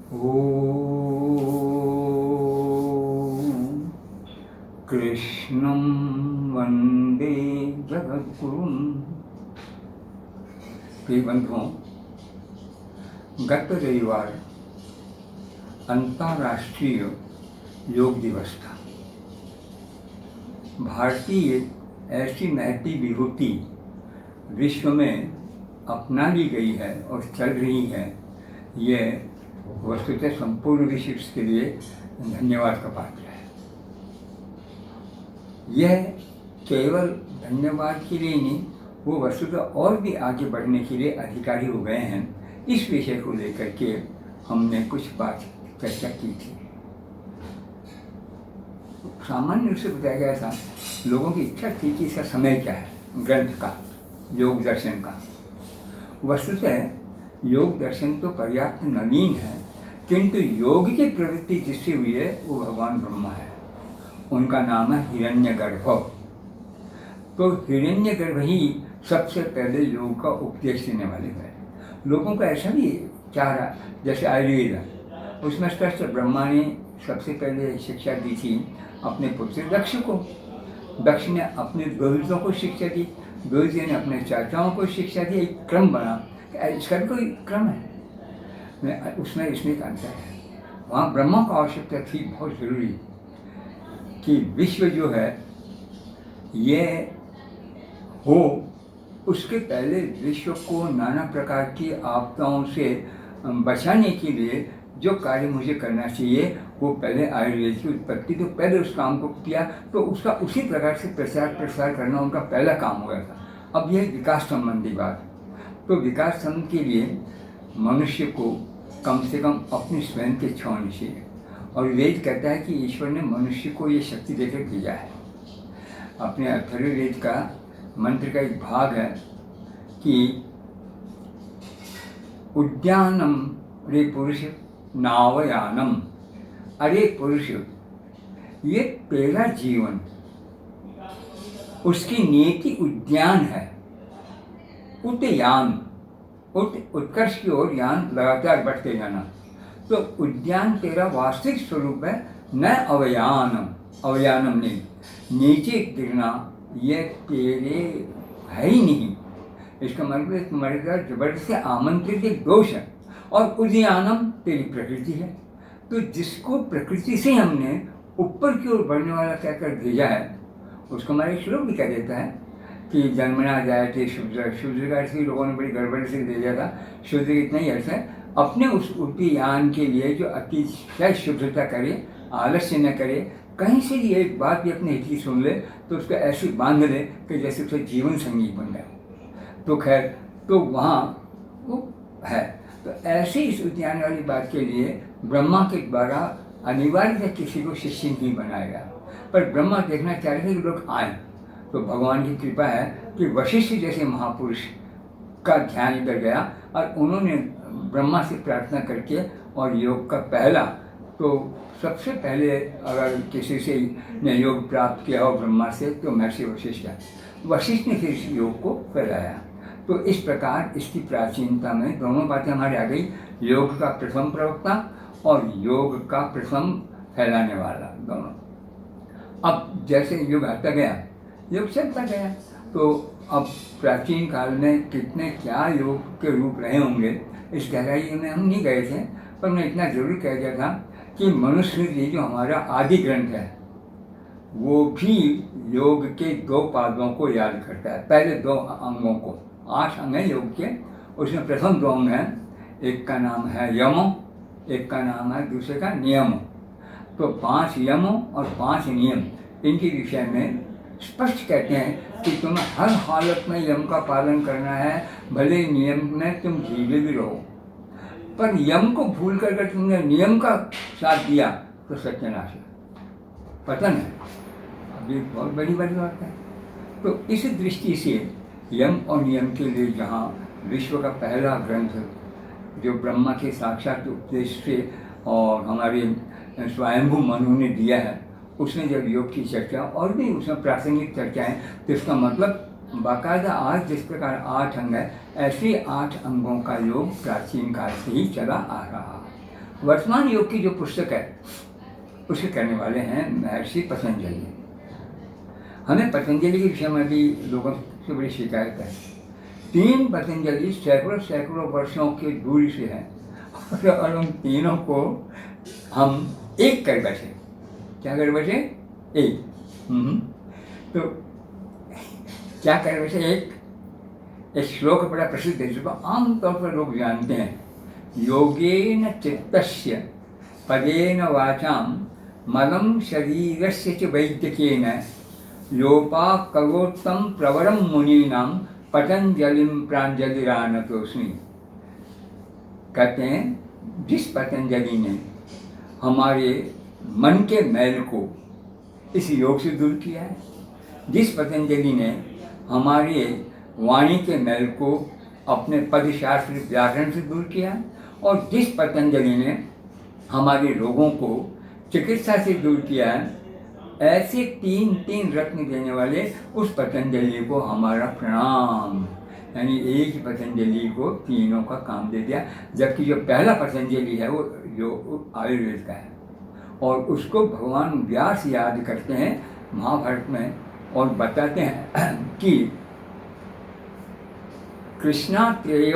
ॐ कृष्णं वन्दे जगद्गुरुं। प्रिय बंधुओं, गत रविवार अंतर्राष्ट्रीय योग दिवस था। भारतीय ऐसी महती विभूति विश्व में अपना ली गई है और चल रही है, ये वस्तुतः संपूर्ण विश्व के लिए धन्यवाद का पात्र है। यह केवल धन्यवाद के लिए नहीं, वो वस्तुतः और भी आगे बढ़ने के लिए अधिकारी हो गए हैं। इस विषय को लेकर के हमने कुछ बात चर्चा की थी। सामान्य रूप से बताया गया था, लोगों की इच्छा थी कि इसका समय क्या है ग्रंथ का, योग दर्शन का। वस्तुतः योग दर्शन तो पर्याप्त नवीन है, किंतु योग की प्रवृत्ति जिससे हुई है वो भगवान ब्रह्मा है। उनका नाम है हिरण्यगर्भ। तो हिरण्यगर्भ ही सबसे पहले योग का उपदेश देने वाले हैं। लोगों को ऐसा भी चाह रहा, जैसे आयुर्वेद है, उसमें स्पष्ट ब्रह्मा ने सबसे पहले शिक्षा दी थी अपने पुत्र दक्ष को। दक्ष ने अपने द्विजों को शिक्षा दी, द्विज ने अपने चाचाओं को शिक्षा दी। एक क्रम बना, इसका भी कोई क्रम है, उसमें इसमें एक अंतर है। वहाँ ब्रह्मा को आवश्यकता थी बहुत ज़रूरी कि विश्व जो है ये हो, उसके पहले विश्व को नाना प्रकार की आपदाओं से बचाने के लिए जो कार्य मुझे करना चाहिए, वो पहले आयुर्वेद की उत्पत्ति, तो पहले उस काम को किया, तो उसका उसी प्रकार से प्रचार प्रसार करना उनका पहला काम हो गया था। अब यह विकास संबंधी बात, तो विकास संबंध के लिए मनुष्य को कम से कम अपनी स्वयं के इच्छा होनी चाहिए। और वेद कहता है कि ईश्वर ने मनुष्य को ये शक्ति देकर भेजा है। अपने अथर्ववेद का मंत्र का एक भाग है कि उद्यानम रे पुरुष नावयानम। अरे पुरुष, ये तेरा जीवन, उसकी नियति उद्यान है। उद्यान, उत्कर्ष की ओर यान लगातार बढ़ते जाना। तो उद्यान तेरा वास्तविक स्वरूप है, न अवयानम। अवयानम नहीं, नीचे गिरना ये तेरे है ही नहीं। इसका मतलब तुम्हारे द्वारा जबरदस्ती आमंत्रित एक दोष है। और उद्यानम तेरी प्रकृति है। तो जिसको प्रकृति से हमने ऊपर की ओर बढ़ने वाला कहकर भेजा है, उसको हमारे श्लोक भी कह देता है कि जन्मना जाए थे शूद्र। शूद्र का अर्थ लोगों ने बड़ी गड़बड़ से दे दिया था। शूद्र इतना ही अर्थ है, अपने उस उद्यान के लिए जो अतिशय शुद्धता करे, आलस्य न करे, कहीं से भी एक बात भी अपने हित की सुन ले तो उसको ऐसे बांध ले कि जैसे उसका जीवन संगीत बन जाए। तो खैर, तो वहाँ वो है। तो ऐसे इस उद्यान वाली बात के लिए ब्रह्मा के द्वारा अनिवार्य किसी को शिष्य नहीं बनाया गया, पर ब्रह्मा देखना चाह रहे थे कि लोग आए। तो भगवान की कृपा है कि वशिष्ठ जैसे महापुरुष का ध्यान इधर गया और उन्होंने ब्रह्मा से प्रार्थना करके, और योग का पहला, तो सबसे पहले अगर किसी से ने योग प्राप्त किया हो ब्रह्मा से, तो महर्षि वशिष्ठ है। वशिष्ठ ने फिर इस योग को फैलाया। तो इस प्रकार इसकी प्राचीनता में दोनों बातें हमारे आ गई, योग का प्रथम प्रवक्ता और योग का प्रथम फैलाने वाला, दोनों। अब जैसे युग आता गया, योग चलता गया, तो अब प्राचीन काल में कितने क्या योग के रूप रहे होंगे, इस गहराई में हम नहीं गए थे। पर मैं इतना जरूर कह दिया था कि मनुस्मृति जो हमारा आदि ग्रंथ है, वो भी योग के 2 पादों को याद करता है, पहले 2 अंगों को। 8 अंग हैं योग के, उसमें प्रथम 2 अंग हैं, एक का नाम है यम, एक का नाम है दूसरे का नियम। तो 5 यम और 5 नियम, इनके विषय में स्पष्ट कहते हैं कि तुम्हें हर हालत में यम का पालन करना है, भले नियम में तुम ढीले भी रहो। पर यम को भूल कर तुमने नियम का साथ दिया तो सत्यानाश है, पतन है। अभी बहुत बड़ी बात है। तो इस दृष्टि से यम और नियम के लिए जहाँ विश्व का पहला ग्रंथ जो ब्रह्मा के साक्षात उपदेश से और हमारे स्वयंभू मनु ने दिया है, उसने जब योग की चर्चा और भी उसमें प्रासंगिक चर्चाएं, तो इसका मतलब बाकायदा आज जिस प्रकार 8 अंग है, ऐसे 8 अंगों का योग प्राचीन काल से ही चला आ रहा। वर्तमान योग की जो पुस्तक है उसे करने वाले हैं महर्षि पतंजलि। हमें पतंजलि के विषय में भी लोगों से बड़ी शिकायत है। 3 पतंजलि सैकड़ों सैकड़ों वर्षों की दूरी से हैं और उन तीनों को हम एक कर बैठे। क्या कर बैठे? एक। तो क्या कर बैठे? एक श्लोक बड़ा प्रसिद्ध है जिसको आमतौर पर लोग जानते हैं। योगेन चित्तस्य पदेन वाचाम मलं शरीरस्य च वैद्यकेन योपाकरोत्तम प्रवरम मुनीनां पतंजलिम प्रांजलिरानतोस्मि। कहते हैं जिस पतंजलि ने हमारे मन के मैल को इस योग से दूर किया है, जिस पतंजलि ने हमारे वाणी के मैल को अपने पदशास्त्र व्याकरण से दूर किया है, और जिस पतंजलि ने हमारे रोगों को चिकित्सा से दूर किया है, ऐसे 3 रत्न देने वाले उस पतंजलि को हमारा प्रणाम। यानी एक ही पतंजलि को तीनों का काम दे दिया। जबकि जो पहला पतंजलि है वो जो आयुर्वेद का है, और उसको भगवान व्यास याद करते हैं महाभारत में और बताते हैं कि कृष्णात्रेय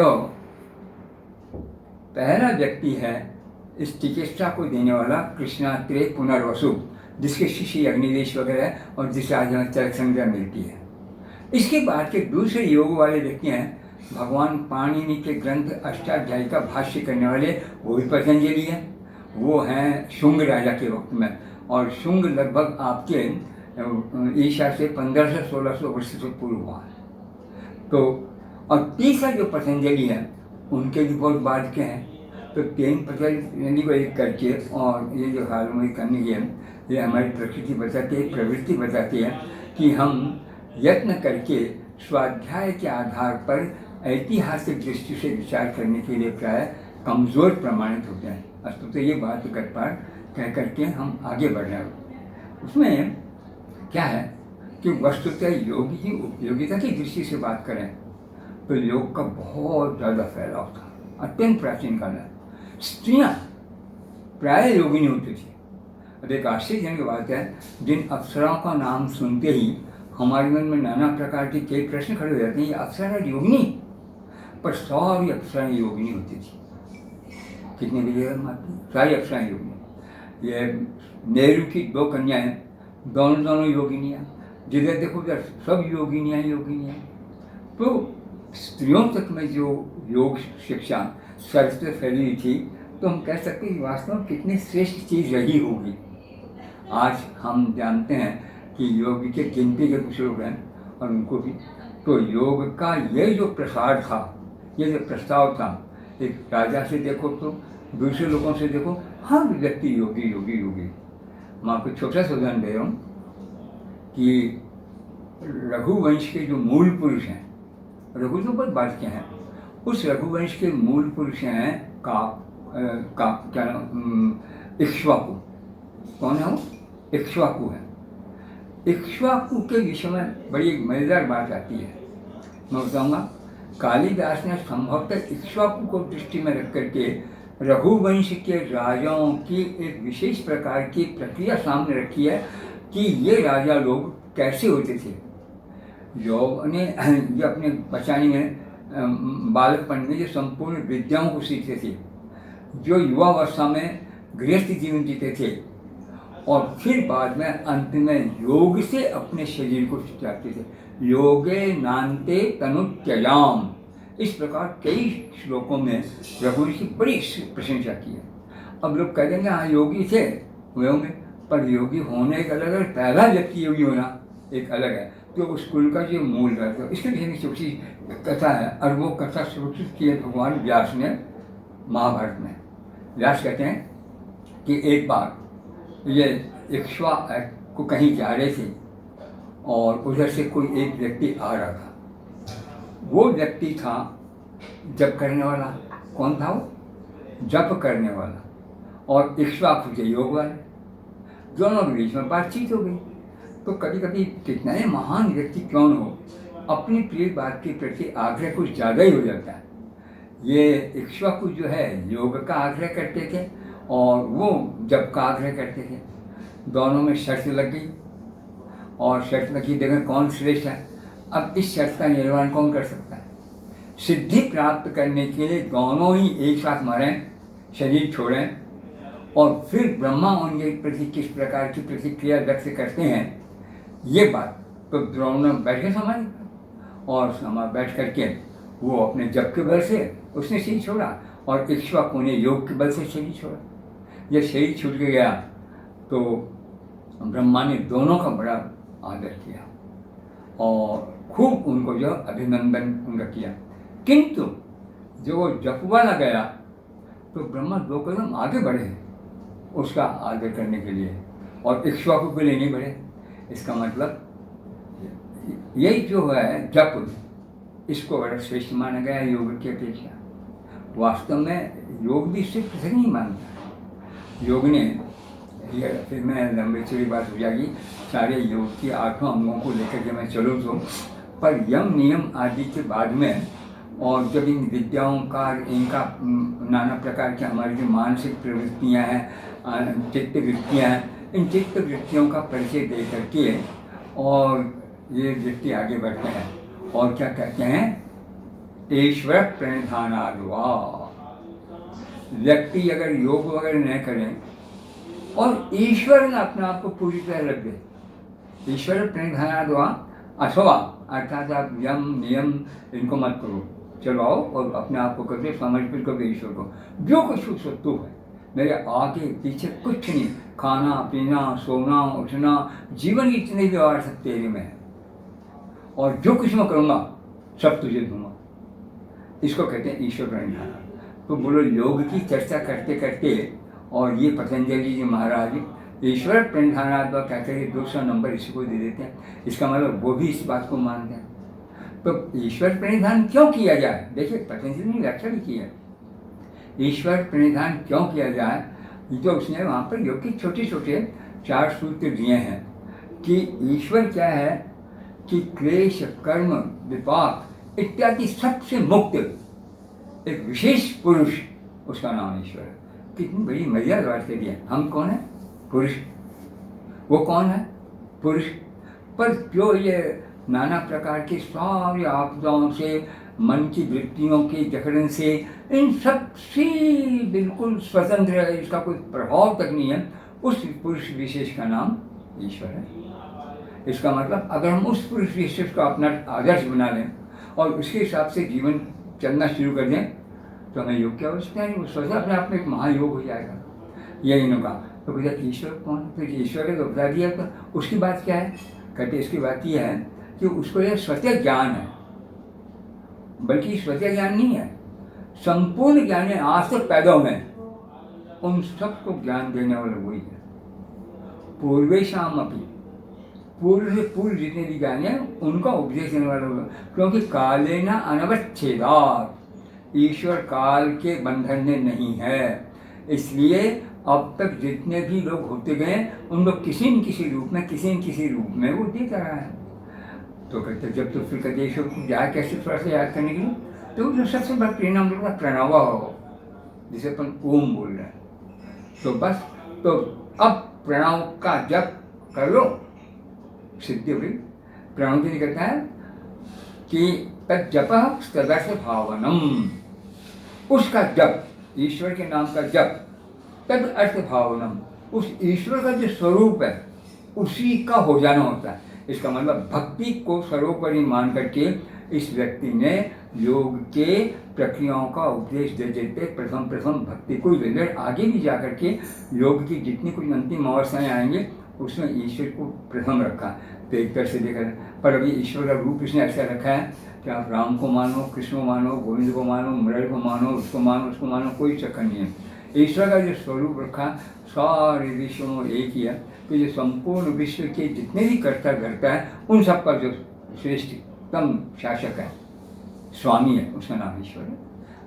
पहला व्यक्ति है इस चिकित्सा को देने वाला, कृष्णात्रेय पुनर्वसु, जिसके शिष्य अग्निवेश वगैरह है और जिसे आज चरक संज्ञा मिलती है। इसके बाद के दूसरे योग वाले व्यक्ति हैं भगवान पाणिनि के ग्रंथ अष्टाध्यायी का भाष्य करने वाले, वो भी पतंजलि हैं। वो हैं शुंग राजा के वक्त में, और शुंग लगभग आपके ईसा से 1500-1600 वर्ष से पूर्व हुआ है। तो और तीसरा जो पतंजलि है उनके भी बहुत बाद के हैं। तो 3 पतंजलि को एक करके, और ये जो हाल में करने की है, ये हमारी प्रकृति बताती है, प्रवृत्ति बताती है कि हम यत्न करके स्वाध्याय के आधार पर ऐतिहासिक दृष्टि से विचार करने के लिए प्राय कमज़ोर प्रमाणित होते हैं। अस्तु तो ये बात कह करके हम आगे बढ़ रहे हैं। उसमें क्या है कि वस्तुतः योग की उपयोगिता की दृष्टि से बात करें तो योग का बहुत ज़्यादा फैलाव था, अत्यंत प्राचीन काल में। स्त्रियाँ प्राय योगिनी होती थी। अब एक आश्चर्यजनक बात है, जिन अप्सराओं का नाम सुनते ही हमारे मन में नाना प्रकार के कई प्रश्न खड़े हो जाते हैं। ये अप्सरा योगिनी, पर सारी अप्सराएं योगिनी होती थी। कितने विजय माती, सारी अप्सराएं योगिनी। ये नेहरू की 2 कन्याएं, दोनों योगिनियाँ, जिधर देखो उधर सब योगिनियाँ। तो स्त्रियों तक में जो योग शिक्षा सरस्वती फैली थी, तो हम कह सकते हैं वास्तव में कितनी श्रेष्ठ चीज़ रही होगी। आज हम जानते हैं कि योग के गिनती के कुछ लोग हैं और उनको भी, तो योग का ये जो प्रसार था, ये जो प्रस्ताव था, एक राजा से देखो तो दूसरे लोगों से देखो, हर व्यक्ति योगी योगी योगी। मैं आपको छोटा सा उदाहरण दे रहा हूँ कि रघुवंश के जो मूल पुरुष हैं, रघु तो बहुत बात के हैं, उस रघुवंश के मूल पुरुष हैं क्या नाम, इक्ष्वाकु। कौन है वो? इक्ष्वाकु है। इक्ष्वाकु के विषय में बड़ी मज़ेदार बात आती है, मैं बताऊँगा। कालिदास ने संभवतः इक्ष्वाकु को दृष्टि में रख करके रघुवंश के राजाओं की एक विशेष प्रकार की प्रक्रिया सामने रखी है कि ये राजा लोग कैसे होते थे। योग ने ये अपने बचाने में बालकपन में जो संपूर्ण विद्याओं को सीखते थे, जो युवावस्था में गृहस्थ जीवन जीते थे, और फिर बाद में अंत में योग से अपने शरीर को सुधारते थे। योगे नान्ते तनुत्ययाम, इस प्रकार कई श्लोकों में रघुवंश की बड़ी प्रशंसा की है। अब लोग कह देंगे हाँ योगी थे हुए होंगे, पर योगी होने एक अलग है, पहला व्यक्ति योगी होना एक अलग है। तो उस कुल का जो मूल है, तो इसके विषय में छोटी कथा है, और वो कथा सुरक्षित की है भगवान व्यास ने महाभारत में। व्यास कहते हैं कि एक बार ये इक्ष्वा को कहीं जा रहे थे और उधर से कोई एक व्यक्ति आ रहा था। वो व्यक्ति था जप करने वाला। कौन था वो? जप करने वाला। और इक्ष्वाकु थे योग वाले। दोनों के बीच में बातचीत हो गई। तो कभी कभी कितना ही महान व्यक्ति क्यों न हो, अपनी प्रिय बात के प्रति आग्रह कुछ ज़्यादा ही हो जाता है। ये इक्ष्वाकु जो है योग का आग्रह करते थे, और वो जप का आग्रह करते थे। दोनों में शर्त लग गई और शर्त लगी, देखें कौन श्रेष्ठ है। अब इस शर्त का निर्वहन कौन कर सकता है? सिद्धि प्राप्त करने के लिए दोनों ही एक साथ मरें, शरीर छोड़ें, और फिर ब्रह्मा उनके प्रति किस प्रकार की प्रतिक्रिया व्यक्त करते हैं, ये बात तो द्रोण बैठ के समझ, और बैठ करके वो अपने जप के बल से उसने शरीर छोड़ा और इक्ष्वाकु ने योग के बल से शरीर छोड़ा। जब शरीर छूट के गया तो ब्रह्मा ने दोनों का बड़ा आदर किया और खूब उनको जो अभिनंदन उनका किया। किंतु जो वो जप वाला गया तो ब्रह्मा 2 कदम आगे बढ़े उसका आदर करने के लिए, और इक्ष्वाकु के लिए नहीं बढ़े। इसका मतलब यही जो है जप, इसको बड़ा श्रेष्ठ माना गया योग की अपेक्षा। वास्तव में योग भी इससे पृथक नहीं मानता। योग ने, फिर मैं लंबी चौड़ी बात हो जाएगी, सारे योग की 8 अंगों को लेकर के मैं चलूँ तो, पर यम नियम आदि के बाद में, और जब इन विद्याओं का, इनका नाना प्रकार की हमारी जो मानसिक प्रवृत्तियाँ हैं, चित्त वृत्तियाँ हैं, इन चित्त वृत्तियों का परिचय दे करके और ये व्यक्ति आगे बढ़ते हैं और क्या कहते हैं, ईश्वर प्रणिधानाद्वा। व्यक्ति अगर योग वगैरह न करें और ईश्वर ने अपने आप को पूरी तरह रख दे, ईश्वर प्रणिधानाद्वा अथवा अर्थात आप यम नियम इनको मत करो, चलो आओ और अपने आप को करके समर्पित करो ईश्वर को। जो कुछ वस्तु है मेरे आगे पीछे कुछ नहीं, खाना पीना सोना उठना, जीवन की इतने व्यवहार सब तेरे में है, और जो कुछ मैं करूँगा सब तुझे दूंगा। इसको कहते हैं ईश्वर प्रणिधान। तो बोलो, योग की चर्चा करते करते, और ये पतंजलि जी महाराज ईश्वर प्रणिधानाद्वा कहते हैं, 200 नंबर इसी को दे देते हैं। इसका मतलब वो भी इस बात को मानते हैं। तो ईश्वर प्रणिधान क्यों किया जाए, देखिए पतंजलि ने व्याख्या भी की है। ईश्वर प्रणिधान क्यों किया जाए, तो उसने वहाँ पर योग के छोटे छोटे 4 सूत्र दिए हैं कि ईश्वर क्या है कि क्लेश कर्म विपाक इत्यादि सबसे मुक्त एक विशेष पुरुष, उसका नाम ईश्वर है। कितनी बड़ी मर्यादा बात करी है। हम कौन है? पुरुष। वो कौन है? पुरुष। पर जो ये नाना प्रकार के सारे आपदाओं से, मन की वृत्तियों की जकड़न से, इन सब से बिल्कुल स्वतंत्र है, इसका कोई प्रभाव तक नहीं है, उस पुरुष विशेष का नाम ईश्वर है। इसका मतलब अगर हम उस पुरुष विशेष को अपना आदर्श बना लें और उसके हिसाब से जीवन चलना शुरू कर दें तो हमें योग की आवश्यकता नहीं, वो स्वतः अपने आप में एक महायोग हो जाएगा। यही इन्होंने कहा। तो कहते ईश्वर कौन? तो ईश्वर का तो बता दिया। तो उसकी बात क्या है? कहते इसकी बात यह है कि उसको यह स्वतः ज्ञान है, बल्कि स्वतः ज्ञान नहीं है, संपूर्ण ज्ञान है। आज तक पैदा हुए उन सबको ज्ञान देने वाला वही है। पूर्वेशाम अपनी, पूर्व से पूर्व जितने भी ज्ञान है उनका उपदेश देने वाला होगा। क्योंकि काले न अनवच्छेदात, ईश्वर काल के बंधन में नहीं है, इसलिए अब तक जितने भी लोग होते गए उनको किसी न किसी रूप में वो देता रहा है। तो कहते जब तो फिर कहते ईश्वर को याद कैसे थोड़ा सा याद करने के लिए, तो जो सबसे बड़ा परिणाम लोग प्रणव हो, जिसे अपन ओम बोल रहे हैं। तो बस, तो अब प्रणव का जप कर लो, सिद्धि हुई। प्रणव जी कहता है कि तद जप सदस्य भावनम, उसका जप, ईश्वर के नाम का जप, तद अर्थ भावनम, उस ईश्वर का जो स्वरूप है उसी का हो जाना होता है। इसका मतलब भक्ति को सर्वोपरि मान करके इस व्यक्ति ने योग के प्रक्रियाओं का उपदेश दे देते प्रथम भक्ति को लेकर आगे भी जा करके योग की जितनी कुछ अंतिम अवस्थाएं आएंगे उसमें ईश्वर को प्रथम रखा। तो एक तरह से देखा जाए, पर अभी ईश्वर का रूप इसने ऐसा रखा है कि आप राम को मानो, कृष्ण को मानो, गोविंद को मानो, मुरली को मानो, उसको मानो, कोई चक्कर नहीं है। ईश्वर का जो स्वरूप रखा सारे विश्व में एक ही है। तो ये संपूर्ण विश्व के जितने भी कर्ता करता है उन सब का जो श्रेष्ठतम शासक है, स्वामी है, उसका नाम ईश्वर है।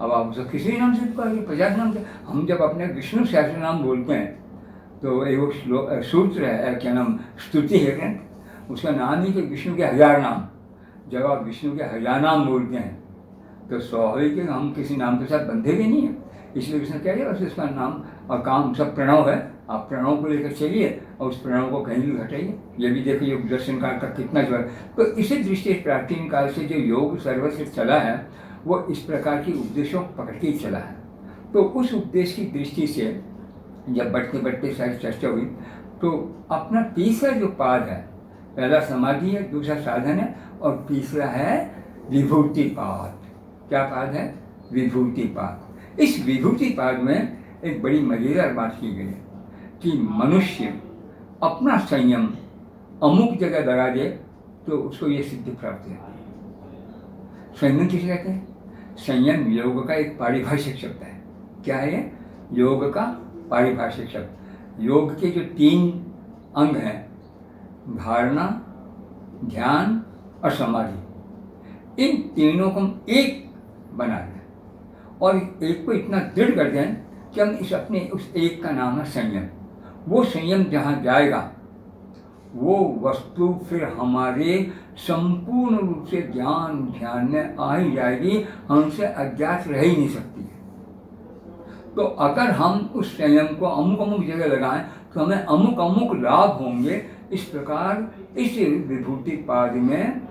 अब आप उसको किसी नाम से पुकारिए, 50 नाम से। हम जब अपने विष्णु सहस्त्र नाम बोलते हैं तो एक सूत्र है, क्या नाम, स्तुति है क्या, उसका नाम ही कि विष्णु के 1000 नाम। जब आप विष्णु के 1000 नाम बोलते हैं तो स्वाभाविक है हम किसी नाम के साथ बंधे भी नहीं हैं। इसलिए कृष्ण कह रहे हैं, उसका नाम और काम सब प्रणव है, आप प्रणव को लेकर चलिए और उस प्रणव को कहीं भी हटाइए। ये भी देखिए योग दर्शन काल का कितना जो है। तो इसी दृष्टि से प्राचीन काल से जो योग सर्वश्रेष्ठ चला है वो इस प्रकार की उपदेशों को पकड़ के ही चला है। तो उस उपदेश की दृष्टि से जब बढ़ते बढ़ते सारी चर्चा हुई तो अपना तीसरा जो पाद है, पहला समाधि है, दूसरा साधन है और तीसरा है विभूति पाद। क्या पाद है? विभूति पाद। इस विभूति पाद में एक बड़ी मजेदार बात की गई है कि मनुष्य अपना संयम अमुक जगह लगा दे तो उसको ये सिद्धि प्राप्त है। संयम किसे कहते हैं? संयम योग का एक पारिभाषिक शब्द है। क्या है ये? योग का पारिभाषिक शब्द। योग के जो 3 अंग हैं, धारणा, ध्यान और समाधि, इन तीनों को हम एक बना दें और एक को इतना दृढ़ कर दें कि हम इस अपने उस एक का नाम है संयम। वो संयम जहाँ जाएगा वो वस्तु फिर हमारे संपूर्ण रूप से ध्यान में आ ही जाएगी, हमसे अज्ञात रह ही नहीं सकती है। तो अगर हम उस संयम को अमुक अमुक जगह लगाएं तो हमें अमुक अमुक लाभ होंगे। इस प्रकार इस विभूति पाद में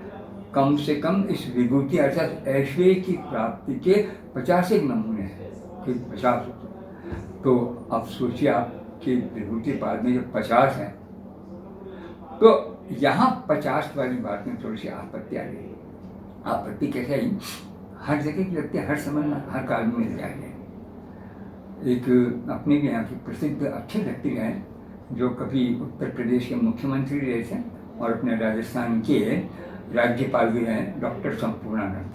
कम से कम इस विभूति अर्थात ऐश्वर्य की प्राप्ति के 50 नमूने हैं कि 50। तो अब सोचिए आप कि विभूति पाद में जो 50 हैं तो यहाँ 50 वाली बात में थोड़ी सी आपत्ति आ गई। आपत्ति कैसे आई? हर जगह की व्यक्ति हर समय में हर काल में मिल जाएंगे। एक अपने भी यहाँ के प्रसिद्ध अच्छे व्यक्ति हैं जो कभी उत्तर प्रदेश के मुख्यमंत्री रहे थे और अपने राजस्थान के राज्यपाल भी हैं, डॉक्टर संपूर्णानंद।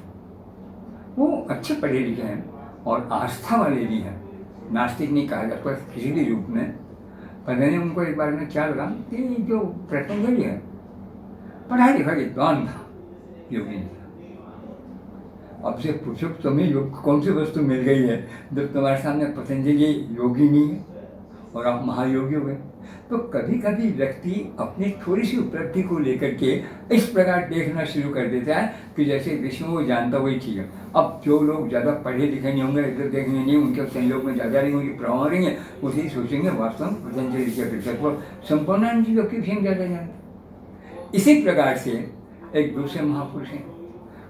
वो अच्छे पढ़े लिखे हैं और आस्था वाले भी हैं, नास्तिक नहीं कहा जाता किसी भी रूप में। पता नहीं उनको एक बार में क्या लगा कि जो पतंजलि है पढ़ा लिखा विद्वान था, योगी नहीं था। अब से पूछो तुम्हें योग कौन सी वस्तु मिल गई है जब तुम्हारे सामने पतंजलि योगी नहीं है और आप महायोगी हो गए। तो कभी कभी व्यक्ति अपनी थोड़ी सी उपलब्धि को लेकर के इस प्रकार देखना शुरू कर देता है कि जैसे विश्व में वो जानता वही ठीक है। अब जो लोग ज़्यादा पढ़े लिखे नहीं होंगे, इधर देखेंगे नहीं, उनके संयोग में ज़्यादा नहीं होंगे, प्रभाव रहेंगे, उसी सोचेंगे वास्तव में पतंजलि के अपेक्षा वो संपूर्णानंद जी लोग की भी ज़्यादा जानते। इसी प्रकार से एक दूसरे महापुरुष हैं,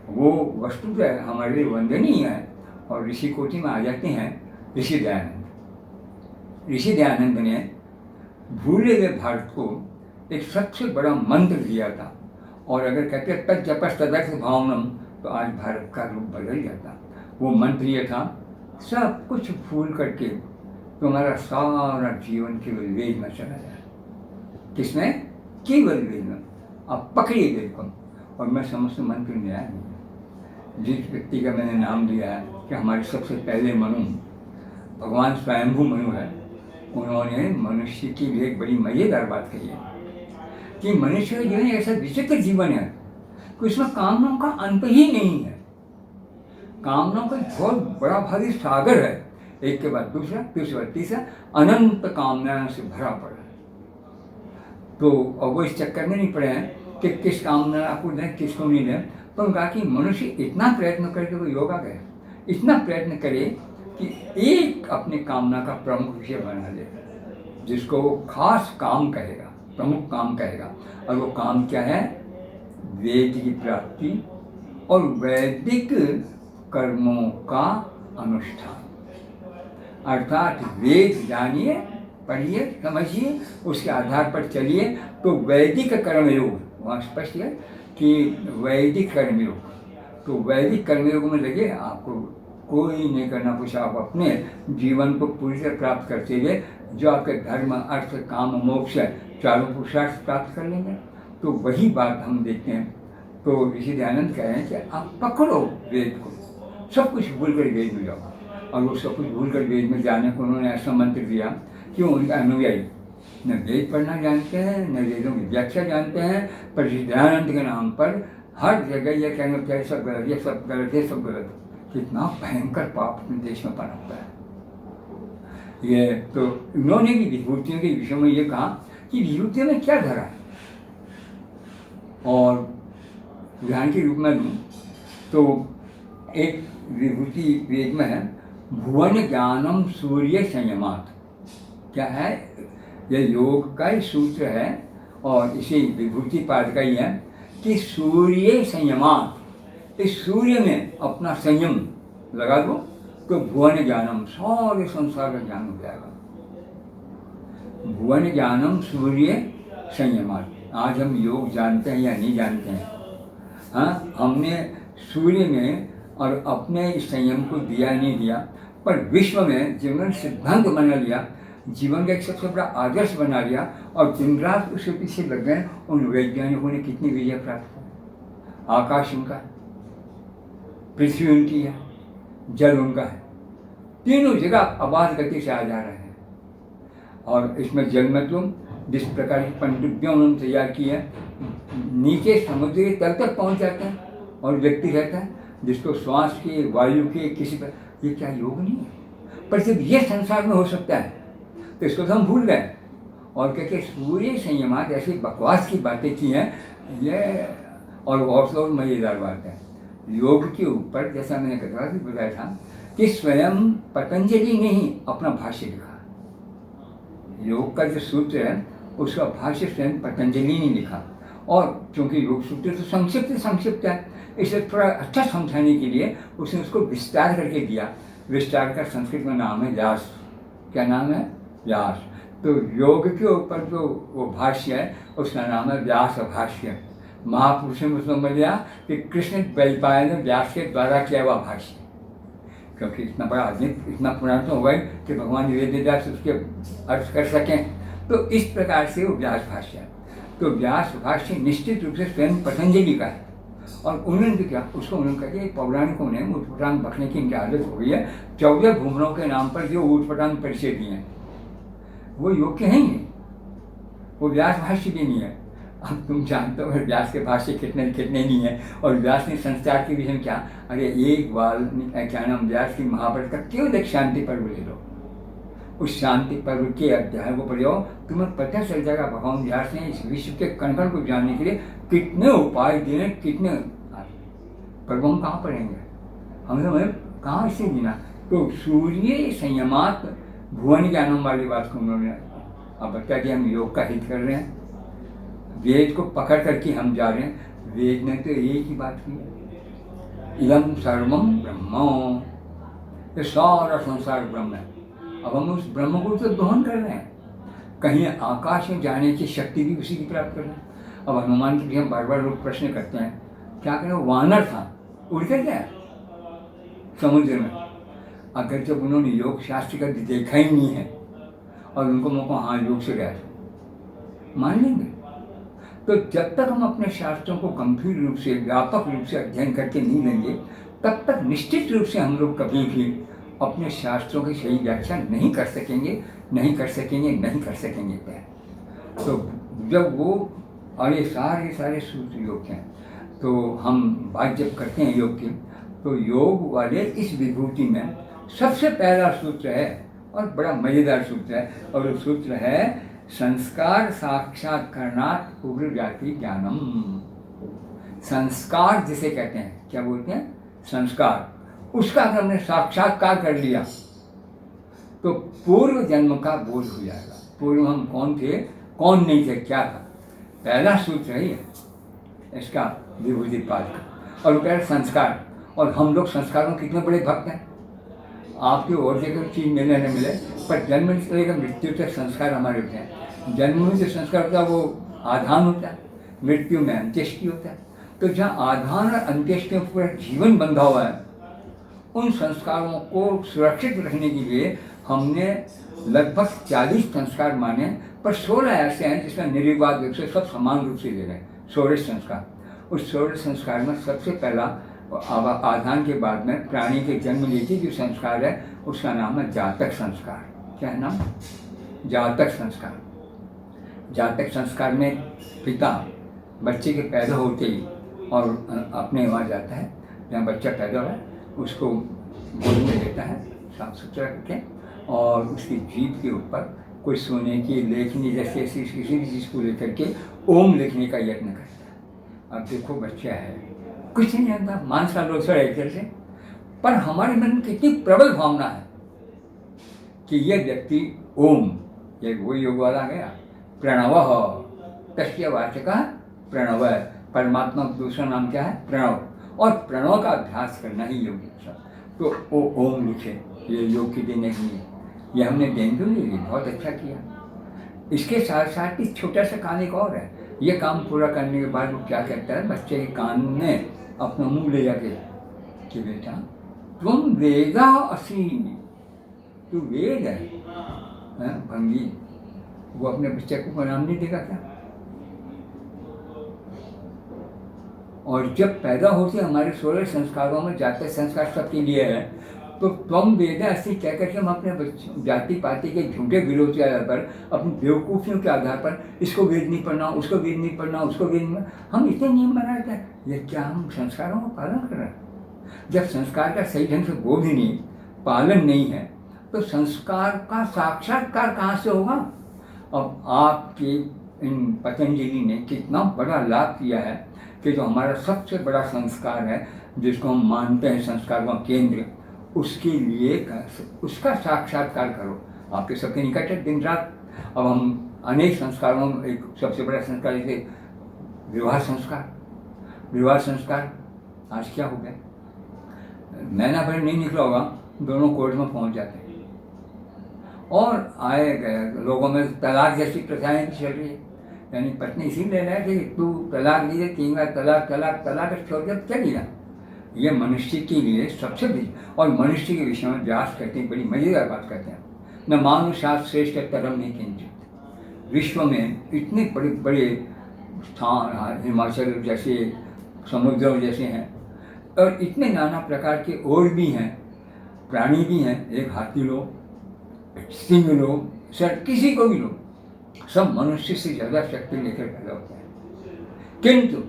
वो वस्तु जो है हमारे लिए वंदनीय है और ऋषि कोटि में आ जाते हैं ऋषि दयानंद। ऋषि दयानंद ने भूले हुए भारत को एक सबसे बड़ा मंत्र दिया था और अगर कहते तत् जपस तदर्थ भावनम तो आज भारत का रूप बदल जाता। वो मंत्र ये था, सब कुछ भूल करके तुम्हारा सारा जीवन केवल वेद में चला जाए। किसमें? केवल वेद में। आप पकड़िए वेद को। और मैं समझता मंत्र न्याय नहीं। जिस व्यक्ति का मैंने नाम लिया है कि हमारे सबसे पहले मनु भगवान स्वयंभू मनु है, उन्होंने मनुष्य की भी एक बड़ी मजेदार बात कही है कि मनुष्य का जीवन ऐसा विचित्र जीवन है कि उसमें कामनाओं का अंत ही नहीं है। कामनाओं का बहुत बड़ा भारी सागर है, एक के बाद दूसरा, दूसरे बाद तीसरा, अनंत कामनाओं से भरा पड़ा है। तो अब वो इस चक्कर में नहीं पड़े हैं कि किस कामना को दें किसको नहीं दें। तो उनका कि मनुष्य इतना प्रयत्न करे कि वो योगा करे, इतना प्रयत्न करे कि एक अपने कामना का प्रमुख विषय बना ले जिसको वो खास काम कहेगा, प्रमुख काम कहेगा। और वो काम क्या है? वेद की प्राप्ति और वैदिक कर्मों का अनुष्ठान। अर्थात वेद जानिए, पढ़िए, समझिए, उसके आधार पर चलिए। तो वैदिक कर्मयोग वहाँ स्पष्ट है कि वैदिक कर्मयोग। तो वैदिक कर्मयोग में लगे, आपको कोई नहीं करना कुछ, आप अपने जीवन को पूरी तरह प्राप्त करते हुए जो आपके धर्म, अर्थ, काम, मोक्ष है, चारों पुरुषार्थ प्राप्त कर लेंगे। तो वही बात हम देखते हैं। तो ऋषि दयानंद कह रहे हैं कि आप पकड़ो वेद को, सब कुछ भूल कर वेद में जाओ। और वो सब कुछ भूल कर वेद में जाने को उन्होंने ऐसा मंत्र दिया कि उनका अनुयायी न वेद पढ़ना जानते हैं, न वेदों की व्याख्या जानते हैं, पर ऋषि दयानंद के नाम पर हर जगह ये कहना चाहिए सब गलत, ये सब गलत, ये सब गलत। कितना भयंकर पाप अपने देश में पनपता है। ये तो उन्होंने भी विभूतियों के विषय में ये कहा कि विभूतियों में क्या धरा है। और उदाहरण के रूप में दूँ तो एक विभूति वेद में है भुवन ज्ञानम सूर्य संयमात। क्या है? ये योग का ही सूत्र है और इसी विभूति पाद का ही है कि सूर्य संयमात, इस सूर्य में अपना संयम लगा दो तो भुवन ज्ञानम, सारे संसार का ज्ञान हो जाएगा। भुवन ज्ञानम सूर्य संयमात। आज हम योग जानते हैं या नहीं जानते हैं? हाँ, हमने सूर्य में और अपने इस संयम को दिया नहीं दिया, पर विश्व में जीवन सिद्धांत बना लिया, जीवन का एक सबसे बड़ा आदर्श बना लिया और दिन रात उसके पीछे लग गए। उन वैज्ञानिकों ने कितनी विजय प्राप्त की। आकाश उनका है, पृथ्वी उनकी है, जल उनका है, तीनों जगह आबाद गति से आ जा रहे हैं। और इसमें जल में तुम जिस प्रकार की पनडुब्बियाँ उन्होंने तैयार की है, नीचे समुद्र के तल तक पहुँच जाते हैं और व्यक्ति रहता है जिसको श्वास के, वायु के, किसी पर, ये क्या योग नहीं है? पर जब ये संसार में हो सकता है तो इसको तो हम भूल गए और कहते सूर्य संयमात, ऐसी बकवास की बातें की हैं ये। और मज़ेदार बात है योग के ऊपर, जैसा मैंने कहा कि बताया था कि स्वयं पतंजलि ने ही अपना भाष्य लिखा। योग का जो सूत्र है उसका भाष्य स्वयं पतंजलि ने लिखा। और क्योंकि योग सूत्र तो संक्षिप्त है, इसे थोड़ा अच्छा समझाने के लिए उसने उसको विस्तार करके दिया। विस्तार का संस्कृत में नाम है व्यास। क्या नाम है? व्यास। तो योग के ऊपर जो वो भाष्य है उसका नाम है व्यास भाष्य। महापुरुष ने समझ लिया कि कृष्ण द्वैपायन ने व्यास के द्वारा किया हुआ भाष्य, क्योंकि इतना बड़ा आदमी, इतना पुराना तो होगा ही कि भगवान वेदव्यास उसके अर्थ कर सकें। तो इस प्रकार से वो व्यास भाष्य है। तो व्यास भाष्य निश्चित रूप से स्वयं पतंजलि का है। और उन्होंने भी क्या, उसको उन्होंने कहा कि पौराणिकों ने ऊटपटांग बकने की इनकी आदत हो गई है, 14 भूमरों के नाम पर जो ऊटपटांग परिचय दिए हैं वो योग्य है ही नहीं, वो व्यास भाष्य भी नहीं है। अब तुम जानते हो व्यास के भाष्य कितने नहीं है। और व्यास ने संस्कार के विषय में क्या, अरे एक बार क्या नाम, व्यास की महाभारत का केवल एक शांति पर्व ले लो, उस शांति पर्व के अध्याय को पढ़ो, तुम्हें पता चल जाएगा भगवान व्यास ने इस विश्व के कण कण को जानने के लिए कितने उपाय दिए, कितने। पर हम कहाँ पढ़ेंगे, हमें कहाँ इससे जीना। तो सूर्य संयमात भुवन ज्ञानम वाली बात को उन्होंने अब बता दिया। हम योग का हित कर रहे हैं, वेद को पकड़ करके हम जा रहे हैं। वेद ने तो एक ही बात की, इदम सर्वम ब्रह्म, ये सारा संसार ब्रह्म है। अब हम उस ब्रह्म को तो दोहन कर रहे हैं, कहीं आकाश में जाने की शक्ति भी उसी की प्राप्त कर रहे हैं। अब हनुमान के लिए हम बार बार लोग प्रश्न करते हैं, क्या करें, वानर था, उड़ कर गया समुद्र में। अगर जब उन्होंने योग शास्त्र का देखा ही नहीं है और उनको मौका हाँ योग से गया मान लेंगे। तो जब तक हम अपने शास्त्रों को गंभीर रूप से, व्यापक रूप से अध्ययन करके नहीं लेंगे, तब तक निश्चित रूप से हम लोग कभी भी अपने शास्त्रों की सही व्याख्या नहीं कर सकेंगे। तो जब वो अरे सारे सूत्र योग हैं, तो हम बात जब करते हैं योग की, तो योग वाले इस विभूति में सबसे पहला सूत्र है और बड़ा मज़ेदार सूत्र है, और वो सूत्र है संस्कार साक्षात्कारणात् उग्रव्याति ज्ञानम। संस्कार जिसे कहते हैं, क्या बोलते हैं, संस्कार, उसका अगर हमने साक्षात्कार कर लिया तो पूर्व जन्म का बोध हो जाएगा। पूर्व हम कौन थे, कौन नहीं थे, क्या था। पहला सूत्र है इसका विभूति पाद का। और वो कह रहे संस्कार, और हम लोग संस्कारों के कितने बड़े भक्त हैं। आपकी और जगह चीज़ मिले न मिले, पर जन्म से लेकर मृत्यु तक संस्कार हमारे होते हैं। जन्म में जो संस्कार होता है वो आधान होता है, मृत्यु में अंत्येष्टि होता है। तो जहाँ आधान और अंत्येष्टि में पूरा जीवन बंधा हुआ है, उन संस्कारों को सुरक्षित रखने के लिए हमने लगभग 40 संस्कार माने, पर 16 ऐसे हैं जिसमें निर्विवाद रूप से सब समान रूप से दे रहे हैं। 16 संस्कार, उस 16 संस्कार में सबसे पहला आधान के बाद में प्राणी के जन्म लेती जो संस्कार है उसका नाम है जातक संस्कार। क्या है नाम? जातक संस्कार। जातक संस्कार में पिता बच्चे के पैदा होते ही और अपने वहाँ जाता है जहाँ बच्चा पैदा हुआ है, उसको गोद में लेता है साफ सुथरा करके, और उसकी जीभ के ऊपर कोई सोने की लेखनी जैसे ऐसी किसी भी चीज़ को लेकर के ओम लिखने का यत्न करता है। अब देखो बच्चा है, कुछ नहीं जानता, मांस का लोचड़ एक तरह से, पर हमारे मन में कितनी प्रबल भावना है कि ये व्यक्ति ओम, ये वो योग वाला गया, प्रणवः तस्य वाचकः प्रणव है, परमात्मा का दूसरा नाम क्या है? प्रणव, और प्रणव का अभ्यास करना ही योग है। तो वो ओम लिखे, ये योग की देने के लिए ये हमने डेंगू ले ली, बहुत अच्छा किया। इसके साथ साथ ही छोटा सा कान एक और है, ये काम पूरा करने के बाद वो क्या कहता है, बच्चे के कान में अपना मुंह ले जाके कि बेटा तुम वेदा असी, तू वेद है, भंगी। वो अपने बच्चे को नाम नहीं देगा क्या? और जब पैदा होते हमारे 16 संस्कारों में जाते संस्कार सबके लिए है, तो तुम वेद ऐसी कह करके हम अपने जाति पाति के झूठे विरोध के आधार पर, अपनी बेवकूफ़ियों के आधार पर, इसको वेद नहीं पढ़ना, उसको वेद नहीं पढ़ना, उसको वेद नहीं, हम इतने नियम बनाते हैं। ये क्या हम संस्कारों का पालन कर रहे हैं? जब संस्कार का सही ढंग से बोध ही नहीं, पालन नहीं है, तो संस्कार का साक्षात्कार कहाँ से होगा? अब आपके इन पतंजलि ने कितना बड़ा लाभ किया है कि जो हमारा सबसे बड़ा संस्कार है, जिसको हम मानते हैं संस्कार का केंद्र, उसके लिए उसका साक्षात्कार करो। आपके सबके निकट है दिन रात। अब हम अनेक संस्कारों में एक सबसे बड़ा संस्कार जैसे विवाह संस्कार, विवाह संस्कार आज क्या हो गया, महीना भर नहीं निकला होगा, दोनों कोर्ट में पहुंच जाते हैं और आए गए लोगों में तलाक जैसी प्रथाएं चल रही है। यानी पत्नी इसीलिए रहा है कि तू तलाक दीजिए, 3 बार तलाक तलाक तलाक छोड़ के चलेगा। ये मनुष्य के लिए सबसे बड़ी, और मनुष्य के विषय में व्यास कहते हैं, बड़ी मजेदार बात कहते हैं, न मानुषात् श्रेष्ठ तरम नहीं किंचित। विश्व में इतने बड़े बड़े स्थान, हिमाचल जैसे समुद्रों जैसे हैं, और इतने नाना प्रकार के और भी हैं, प्राणी भी हैं, एक हाथी लो, सिंह लो, सर किसी को भी लो, सब मनुष्य से ज़्यादा शक्ति लेकर पैदा होते हैं। किंतु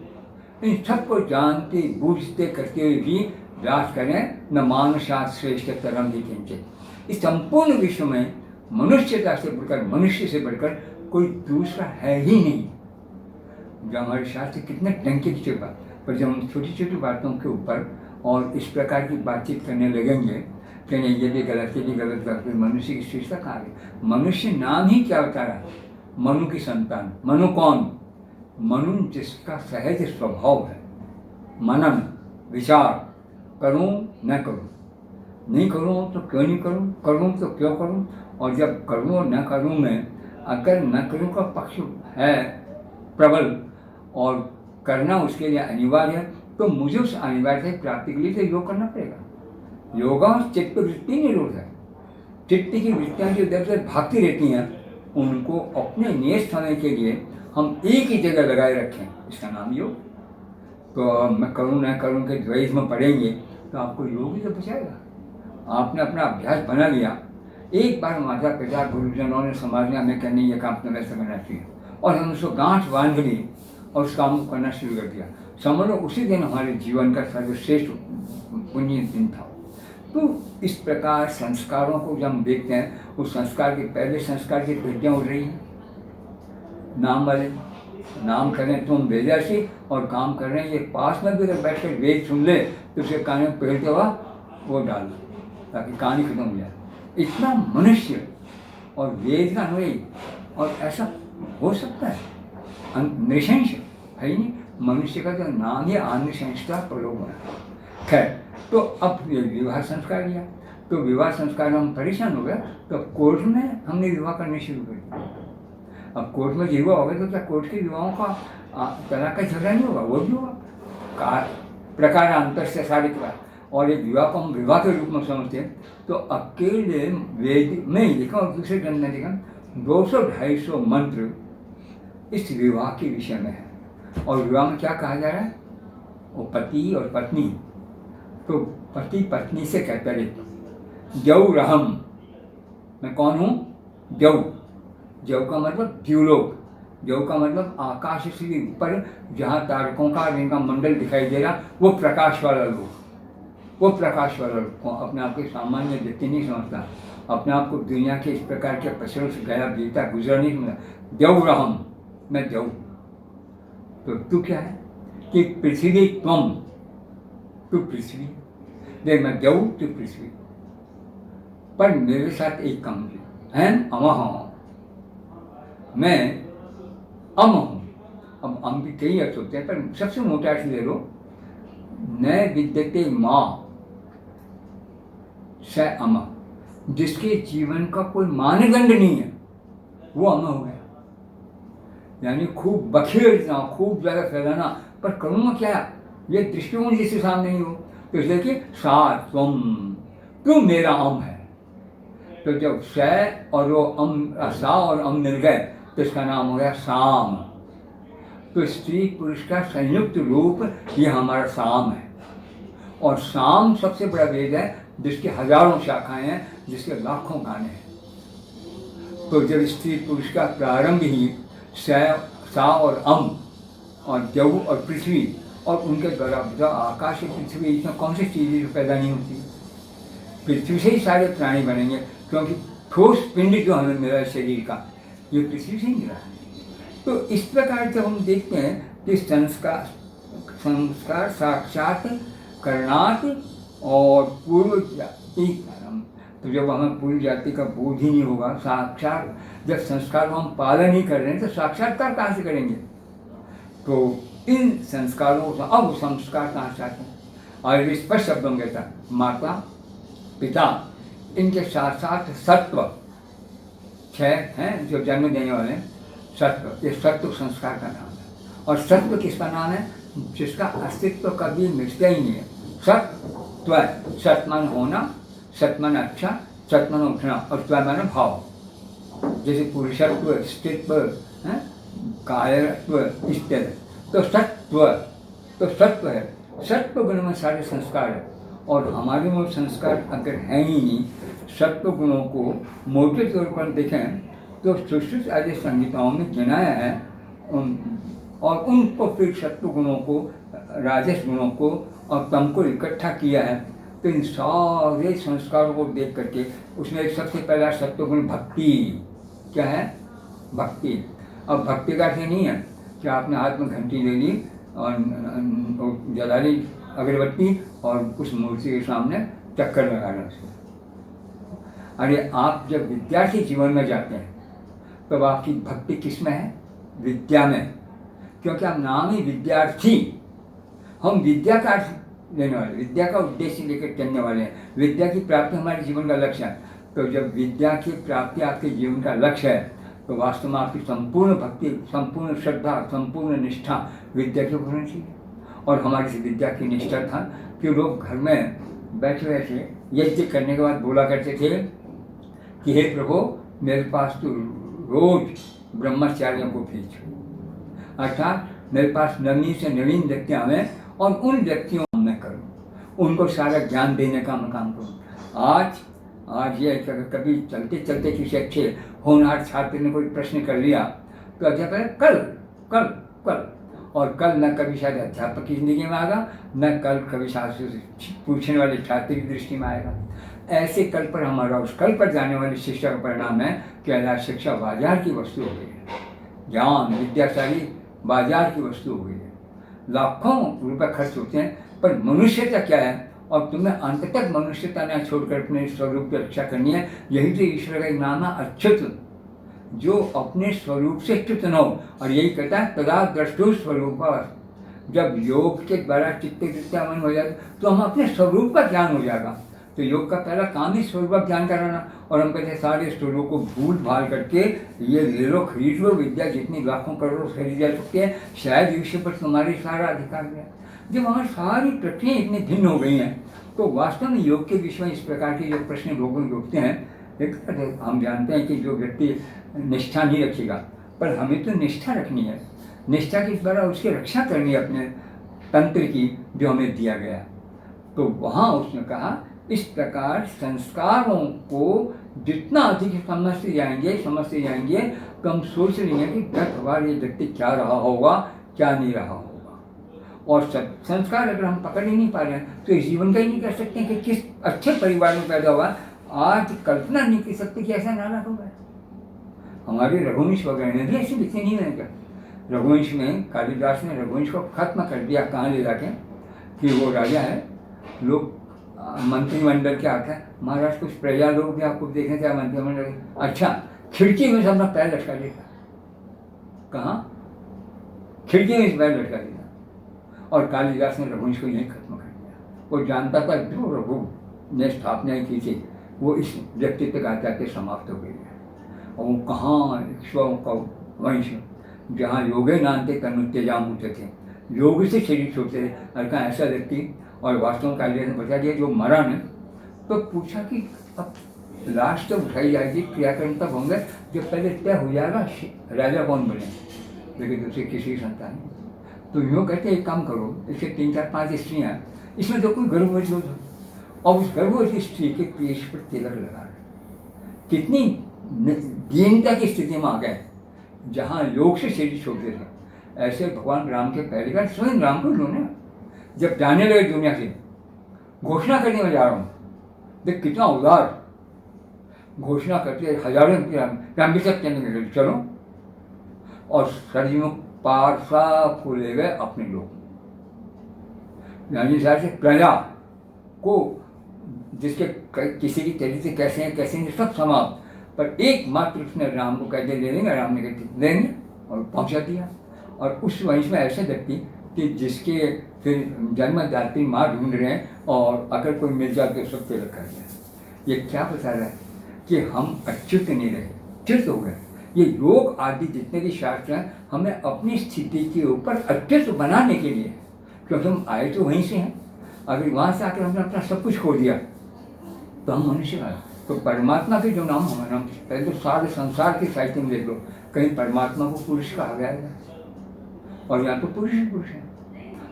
इन सबको जानते बूझते करते हुए भी व्यास करें, न मानुषात् श्रेष्ठ तरम ही किंचित। इस संपूर्ण विश्व में मनुष्यता से बढ़कर, मनुष्य से बढ़कर कोई दूसरा है ही नहीं। जो हमारे शास्त्र कितने टंके की बात, पर जब हम छोटी छोटी बातों के ऊपर और इस प्रकार की बातचीत करने लगेंगे कि नहीं ये भी गलत, ये भी गलत, फिर मनुष्य की श्रेष्ठता कहाँ है? मनुष्य नाम ही क्या बता रहा है? मनु की संतान। मनु कौन? मनु जिसका सहज स्वभाव है मनन विचार, करूं न करूं, नहीं करूं तो क्यों नहीं करूं, करूं तो क्यों करूं, और जब करूं और न करूं में अगर न करूं का पक्ष है प्रबल और करना उसके लिए अनिवार्य है, तो मुझे उस अनिवार्य प्राप्ति के लिए तो योग करना पड़ेगा। योगा चित्त वृत्ति निरोध है। चित्त की वृत्तियाँ जो इधर उधर भागती रहती हैं, उनको अपने नियत समय के लिए हम एक ही जगह लगाए रखें, इसका नाम योग। तो मैं करूँ न करूँ के द्वैत में पढ़ेंगे तो आपको योग ही तो बचाएगा। आपने अपना अभ्यास बना लिया, एक बार माता पिता गुरुजनों ने समाज में हमें कहने ये काम तो वैसे करना चाहिए, और हम उसको गांठ बांध ली और उस काम को करना शुरू कर दिया, समझ लो उसी दिन हमारे जीवन का सर्वश्रेष्ठ पुण्य दिन था। तो इस प्रकार संस्कारों को जब हम देखते हैं, उस संस्कार के पहले संस्कार की विद्या उड़ रही हैं, नाम वाले नाम कर रहे हैं तुम वेदासी, और काम कर रहे हैं ये पास में भी अगर बैठ कर वेद सुन ले तो उसे कान में पहलते हुआ वो डाल दो ताकि कान ही खत्म हो जाए। इतना मनुष्य और वेद का अनुयायी, और ऐसा हो सकता है? नृशंस है ही नहीं, मनुष्य का जो नाम ही अनुशंस का प्रयोग होना। खैर, तो अब ये विवाह संस्कार लिया, तो विवाह संस्कार में हम परेशान हो गए, तो कोर्ट में हमने विवाह करने शुरू कर दिया। अब कोर्ट में विवाह हो गया तो क्या कोर्ट के विवाहों का तलाक का झगड़ा नहीं होगा? वो भी होगा, प्रकारांतर से साबित हुआ। और एक विवाह को हम विवाह के रूप में समझते हैं, तो अकेले वेद में ही लिखा और दूसरे ग्रंथ में लिखा 200-250 मंत्र इस विवाह के विषय में है। और विवाह में क्या कहा जा रहा है? वो पति और पत्नी, तो पति पत्नी से कहते रहे जऊ रहम, मैं कौन हूँ? जऊ। जऊ का मतलब द्युलोक, जऊ का मतलब आकाश से ऊपर जहाँ तारकों का जिनका मंडल दिखाई दे रहा, वो प्रकाश वाला लोक, वो प्रकाश वाला लोक। अपने आप के सामान्य व्यक्ति नहीं समझता, अपने आप को दुनिया के इस प्रकार के पसरों से गया बीता गुजरा नहीं समझता। जऊ रहम, मैं जऊ। तो तू क्या है कि पृथ्वी त्वम, तू पृथ्वी, देर मैं देव तो पृथ्वी। पर मेरे साथ एक कम थी, अहम अमह, मैं अम हूँ। अब अम भी कई अर्थ होते हैं, पर सबसे मोटा अर्थ ले लो, न विद्यते माँ स अम, जिसके जीवन का कोई मानदंड नहीं है वो अम हो गया। यानी खूब बखेरना, खूब ज़्यादा फैलाना, पर करूँगा क्या, ये दृष्टिकोण जिसके सामने नहीं हो, तो इसलिए कि सा तुम मेरा अम है। तो जब स और वो अम, सा और अम मिल गए तो इसका नाम हो गया साम। तो स्त्री पुरुष का संयुक्त रूप ये हमारा साम है। और साम सबसे बड़ा वेद है जिसके हजारों शाखाएं हैं, जिसके लाखों गाने हैं। तो जब स्त्री पुरुष का प्रारंभ ही सा और अम और देव और पृथ्वी और उनके द्वारा आकाश और पृथ्वी, इसमें कौन सी चीज़ें पैदा नहीं होती, पृथ्वी से ही सारे प्राणी बनेंगे, क्योंकि ठोस पिंड जो हमें मिला है शरीर का, ये पृथ्वी से ही मिला है। तो इस प्रकार जब हम देखते हैं कि संस्कार साक्षात करणात और पूर्व जाति, तो जब हमें पूर्व जाति का बोध ही नहीं होगा, साक्षात जब संस्कार को हम पालन नहीं कर रहे हैं तो साक्षात्कार कहाँ से करेंगे। तो इन संस्कारों का अब संस्कार कहाँ से आते हैं, और स्पष्ट शब्दों में कहता है माता पिता, इनके साथ साथ सत्व, छह हैं जो जन्म देने वाले हैं, सत्व, ये सत्व संस्कार का नाम है। और सत्व किसका नाम है, जिसका अस्तित्व कभी मिटता ही नहीं है। सत्व, सत्मान होना, सत्मान अच्छा, सत्मान उठना, और त्व माने भाव, जैसे पुरुषत्व, स्त्रीत्व, कायत्व इत्यादि। तो सत्व, तो सत्व है, सत्व गुण में सारे संस्कार है। और हमारे में संस्कार अगर हैं ही नहीं, सत्व गुणों को मोटे तौर पर देखें तो सुश्रुत आदि संहिताओं में गिनाया है, और उनको फिर सत्व गुणों को, राजस गुणों को और तम को इकट्ठा किया है। तो इन सारे संस्कारों को देख करके उसमें एक सबसे पहला सत्व गुण भक्ति, क्या है, भक्ति। अब भक्ति का अर्थ नहीं है कि आपने हाथ में घंटी ले ली और जला ली अगरबत्ती और उस मूर्ति के सामने चक्कर लगाना उसको। अरे आप जब विद्यार्थी जीवन में जाते हैं तब तो आपकी भक्ति किस में है, विद्या में, क्योंकि हम नाम ही विद्यार्थी, हम विद्या का अर्थ लेने वाले, विद्या का उद्देश्य लेकर चलने वाले हैं। विद्या की प्राप्ति हमारे जीवन का लक्ष्य है। तो जब विद्या की प्राप्ति आपके जीवन का लक्ष्य है तो वास्तव में आपकी संपूर्ण भक्ति, संपूर्ण श्रद्धा, संपूर्ण निष्ठा विद्या के ऊपर होनी चाहिए। और हमारी विद्या की निष्ठा था कि लोग घर में बैठे बैठे यज्ञ करने के बाद बोला करते थे कि हे प्रभु मेरे पास तो रोज ब्रह्मचार्यों को भेजो, अर्थात मेरे पास नवीन से नवीन व्यक्ति आवे और उन व्यक्तियों को मैं करूँ, उनको सारा ज्ञान देने का मैं काम करूँ। आज ये कभी चलते चलते किसी अच्छे होनहार छात्र ने कोई प्रश्न कर लिया तो अध्यापक कल कल कल, और कल न कभी शायद अध्यापक की जिंदगी में आएगा, न कल कभी शास्त्र से पूछने वाले छात्र की दृष्टि में आएगा। ऐसे कल पर हमारा उस कल पर जाने वाली शिक्षा का परिणाम है कि आज शिक्षा बाजार की वस्तु हो गई है, ज्ञान विद्याशाली बाजार की वस्तु हो गई है। लाखों रुपए खर्च होते हैं, पर मनुष्यता क्या है, और तुम्हें अंत तक मनुष्यता न छोड़कर अपने स्वरूप की रक्षा करनी है। यही तो ईश्वर का एक नाम है, अच्युत, जो अपने स्वरूप से च्युत न हो। और यही कहता है तदा द्रष्टु स्वरूप। जब योग के द्वारा चित्त मन हो जाए तो हम अपने स्वरूप का ज्ञान हो जाएगा। तो योग का पहला काम ही स्वरूप का ज्ञान कराना। और हम कहते हैं सारे स्वरूप को भूल भाल करके ये ले लो, खरीद लो, विद्या जितनी लाखों करोड़ों खरीद जा सकती है, शायद विषय पर तुम्हारी सारा अधिकार है। जब हमारी सारी प्रक्रियाएं इतनी भिन्न हो गई हैं तो वास्तव में योग के विषय में इस प्रकार के जो प्रश्न लोगों को उठते हैं, एक हम जानते हैं कि जो व्यक्ति निष्ठा नहीं रखेगा, पर हमें तो निष्ठा रखनी है, निष्ठा के द्वारा उसकी रक्षा करनी है अपने तंत्र की जो हमें दिया गया। तो वहाँ उसने कहा इस प्रकार संस्कारों को जितना अधिक समझते जाएंगे तो हम सोच लेंगे कि 10 बार ये व्यक्ति क्या रहा होगा, क्या नहीं रहा होगा। और संस्कार अगर हम पकड़ ही नहीं पा रहे हैं तो इस जीवन का ही नहीं कर सकते कि किस अच्छे परिवार में पैदा हुआ। आज कल्पना नहीं कर सकते कि ऐसा नारा होगा। हमारे रघुवंश वगैरह ने भी ऐसे लिखे नहीं है क्या। रघुवंश में कालिदास ने रघुवंश को खत्म कर दिया, कहाँ ले जाके कि वो राजा है, लोग मंत्रिमंडल क्या आता है, महाराज कुछ प्रजा लोग भी आपको देखने थे मंत्रिमंडल, अच्छा खिड़की में से अपना पैर लटका देता, कहाँ, खिड़की में से पैर लटका देता। और कालिदास ने रघुवंश को यहीं खत्म कर दिया। वो जानता था जो रघु ने स्थापना की थी वो इस व्यक्ति तक आते आते समाप्त हो गई है। और वो कहाँ इक्ष्वाओं का वंश, जहाँ योगे नानते तनुत्यजाम होते थे, योग से शरीर छोड़ते थे, और कहाँ ऐसा व्यक्ति। और वास्तव में कालिदास ने बता दिया जो मरा ने, तो पूछा कि अब लाश तो उठाई जाएगी, क्रियाक्रम तब होंगे जब पहले तय हो जाएगा राजा कौन बने, लेकिन दूसरे किसी संतान नहीं। तो यूँ कहते एक काम करो, इससे 3 4 5 स्त्रियाँ, इसमें तो कोई गर्भवती हो, और उस गर्भवती स्त्री के पेश पर तिलक लगा रहे। कितनी दीनता की स्थिति में आ गए, जहाँ योग से शरीर छोड़ते थे। ऐसे भगवान राम के पहले का स्वयं राम को उन्होंने जब जाने लगे दुनिया से, घोषणा करने में जा रहा हूँ, देख कितना उदार घोषणा करते, हजारों राम के सब चलने लगे, चलो। और सरयुग पार सब को ले गए अपने लोग, यानी से प्रजा को जिसके किसी की तरीके से कैसे हैं कैसे नहीं सब समाप्त, पर एकमात्र उसने राम को कहते ले लेंगे, राम ने कहते लेंगे और पहुंचा दिया। और उस वंश में ऐसे व्यक्ति कि जिसके फिर जन्मदात्री माँ ढूंढ रहे हैं, और अगर कोई मिल जाए तो सब तिलक कर दिया। ये क्या बता रहा है कि हम अच्युत नहीं रहे, च्युत हो गए। ये योग आदि जितने भी शास्त्र हैं हमें अपनी स्थिति के ऊपर अच्युत बनाने के लिए, क्योंकि हम आए तो वहीं से हैं। अगर वहाँ से आकर हमने अपना सब कुछ खो दिया तो हम मनुष्य आए। तो परमात्मा के जो नाम हमारा नाम, पहले तो सारे संसार के साहित्य में देख लो, कहीं परमात्मा को पुरुष कहा गया है, और यहाँ तो पुरुष ही पुरुष है।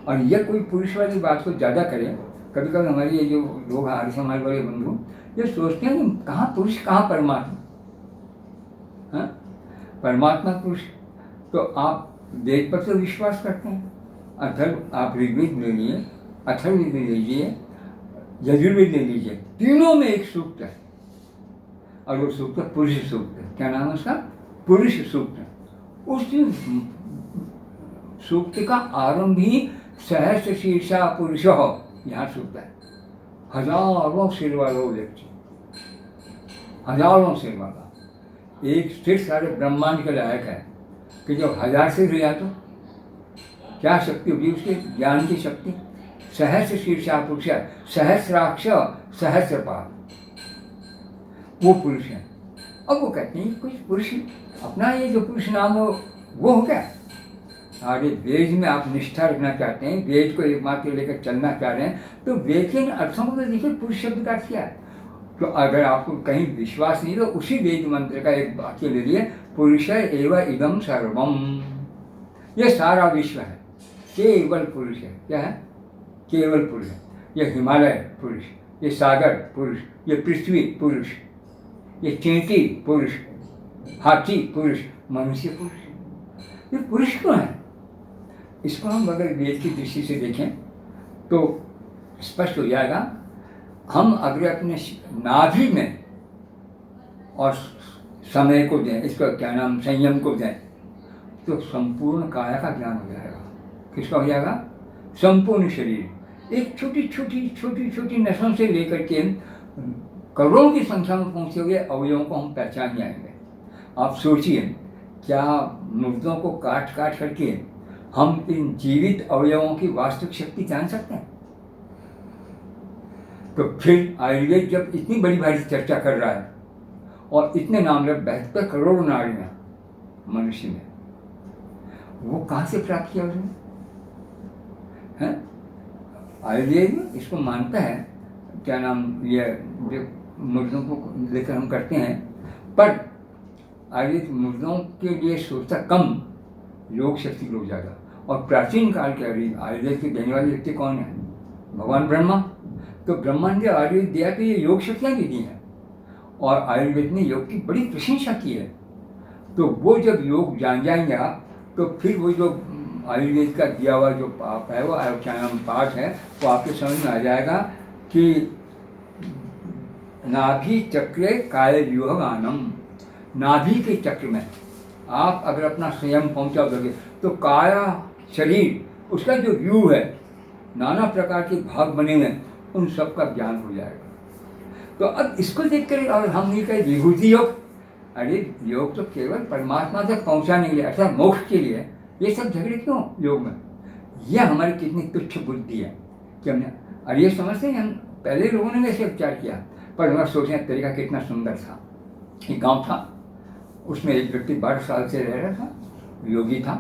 और यह कोई पुरुष वाली बात को ज़्यादा करें, कभी कभी हमारे ये जो लोग आर्य समाज वाले बंधु ये सोचते हैं कि कहाँ पुरुष कहाँ परमात्मा, हाँ परमात्मा पुरुष। तो आप वेद पर तो विश्वास करते हैं, अथर्व आप ऋग्वेद ले लीजिए, अथर्ववेद ले लीजिए, यजुर्वेद ले लीजिए, तीनों में एक सूक्त है, और वो सूक्त पुरुष सूक्त है। क्या नाम है उसका? पुरुष सूक्त। उस सूक्त का आरंभ ही सहस्र शीर्षा पुरुष यहाँ सूक्त है। हजारों सिर वाला व्यक्ति, हजारों सिर वाला एक सिर सारे ब्रह्मांड के लायक है कि जब 1000 सिर हो जाए तो क्या शक्ति होगी उसके, ज्ञान की शक्ति। सहस्र शीर्षा पुरुष, सहस्राक्ष सहस्रपाद, वो पुरुष है। अब वो कहते हैं कुछ पुरुष अपना ये जो पुरुष नाम हो वो हो क्या? आगे वेद में आप निष्ठा रखना चाहते हैं, वेद को एकमात्र लेकर चलना चाह रहे हैं, तो वेद के अर्थों को देखिए पुरुष शब्द का क्या है। तो अगर आपको कहीं विश्वास नहीं तो उसी वेद मंत्र का एक वाक्य ले लिए, पुरुष एव इदम सर्वम, ये सारा विश्व है, केवल पुरुष है। क्या है? केवल पुरुष है। ये हिमालय पुरुष, ये सागर पुरुष, ये पृथ्वी पुरुष, ये चींटी पुरुष, हाथी पुरुष, मनुष्य पुरुष। ये पुरुष क्यों है? इसको हम अगर वेद की दृष्टि से देखें तो स्पष्ट हो जाएगा। हम अगर अपने नाभि में और समय को दें, इसका क्या नाम, संयम को दें, तो संपूर्ण काया का ज्ञान हो जाएगा। किसका हो जाएगा? संपूर्ण शरीर। एक छोटी छोटी छोटी छोटी नसों से लेकर के करोड़ों की संख्या में पहुँचे हुए अवयवों को हम पहचान जाएंगे। आप सोचिए, क्या मुर्दों को काट काट करके हम इन जीवित अवयवों की वास्तविक शक्ति जान सकते हैं? तो फिर आयुर्वेद जब इतनी बड़ी भारी चर्चा कर रहा है और इतने नाम रहे 72 करोड़ नाड़ियाँ मनुष्य में, वो कहाँ से प्राप्त किया उसने? हैं? आयुर्वेद इसको मानता है, क्या नाम, ये जो मुर्दों को लेकर हम करते हैं, पर आयुर्वेद मुर्दों के लिए सोचता कम, योग शक्ति लोग ज़्यादा। और प्राचीन काल के आयुर्वेद के देने वाले व्यक्ति कौन है? भगवान ब्रह्मा। तो ब्रह्मा ने आयुर्वेद दिया कि ये योग शक्तियाँ भी दी हैं, और आयुर्वेद ने योग की बड़ी प्रशंसा की है। तो वो जब योग जान जाएंगे तो फिर वो जो आयुर्वेद का दिया हुआ जो पाप है, वो क्या नाम पाठ है, वो आपके समझ में आ जाएगा कि नाभि चक्रे काय व्यूह गानम। नाभि के चक्र में आप अगर अपना संयम पहुंचा दोगे तो काया शरीर, उसका जो व्यू है, नाना प्रकार के भाग बने हुए, उन सब का ज्ञान हो जाएगा। तो अब इसको देख कर और हम नहीं कहे विभूति योग, अरे योग तो केवल परमात्मा तक पहुंचाने के लिए अर्थात मोक्ष के लिए, ये सब झगड़े क्यों योग में? यह हमारी कितनी तुच्छ बुद्धि है कि हमने, अरे ये समझते हैं हम पहले लोगों ने वैसे उपचार किया, पर हमारा सोचने का तरीका कितना सुंदर था। एक गांव था, उसमें एक व्यक्ति 12 साल से रह रहा था, योगी था,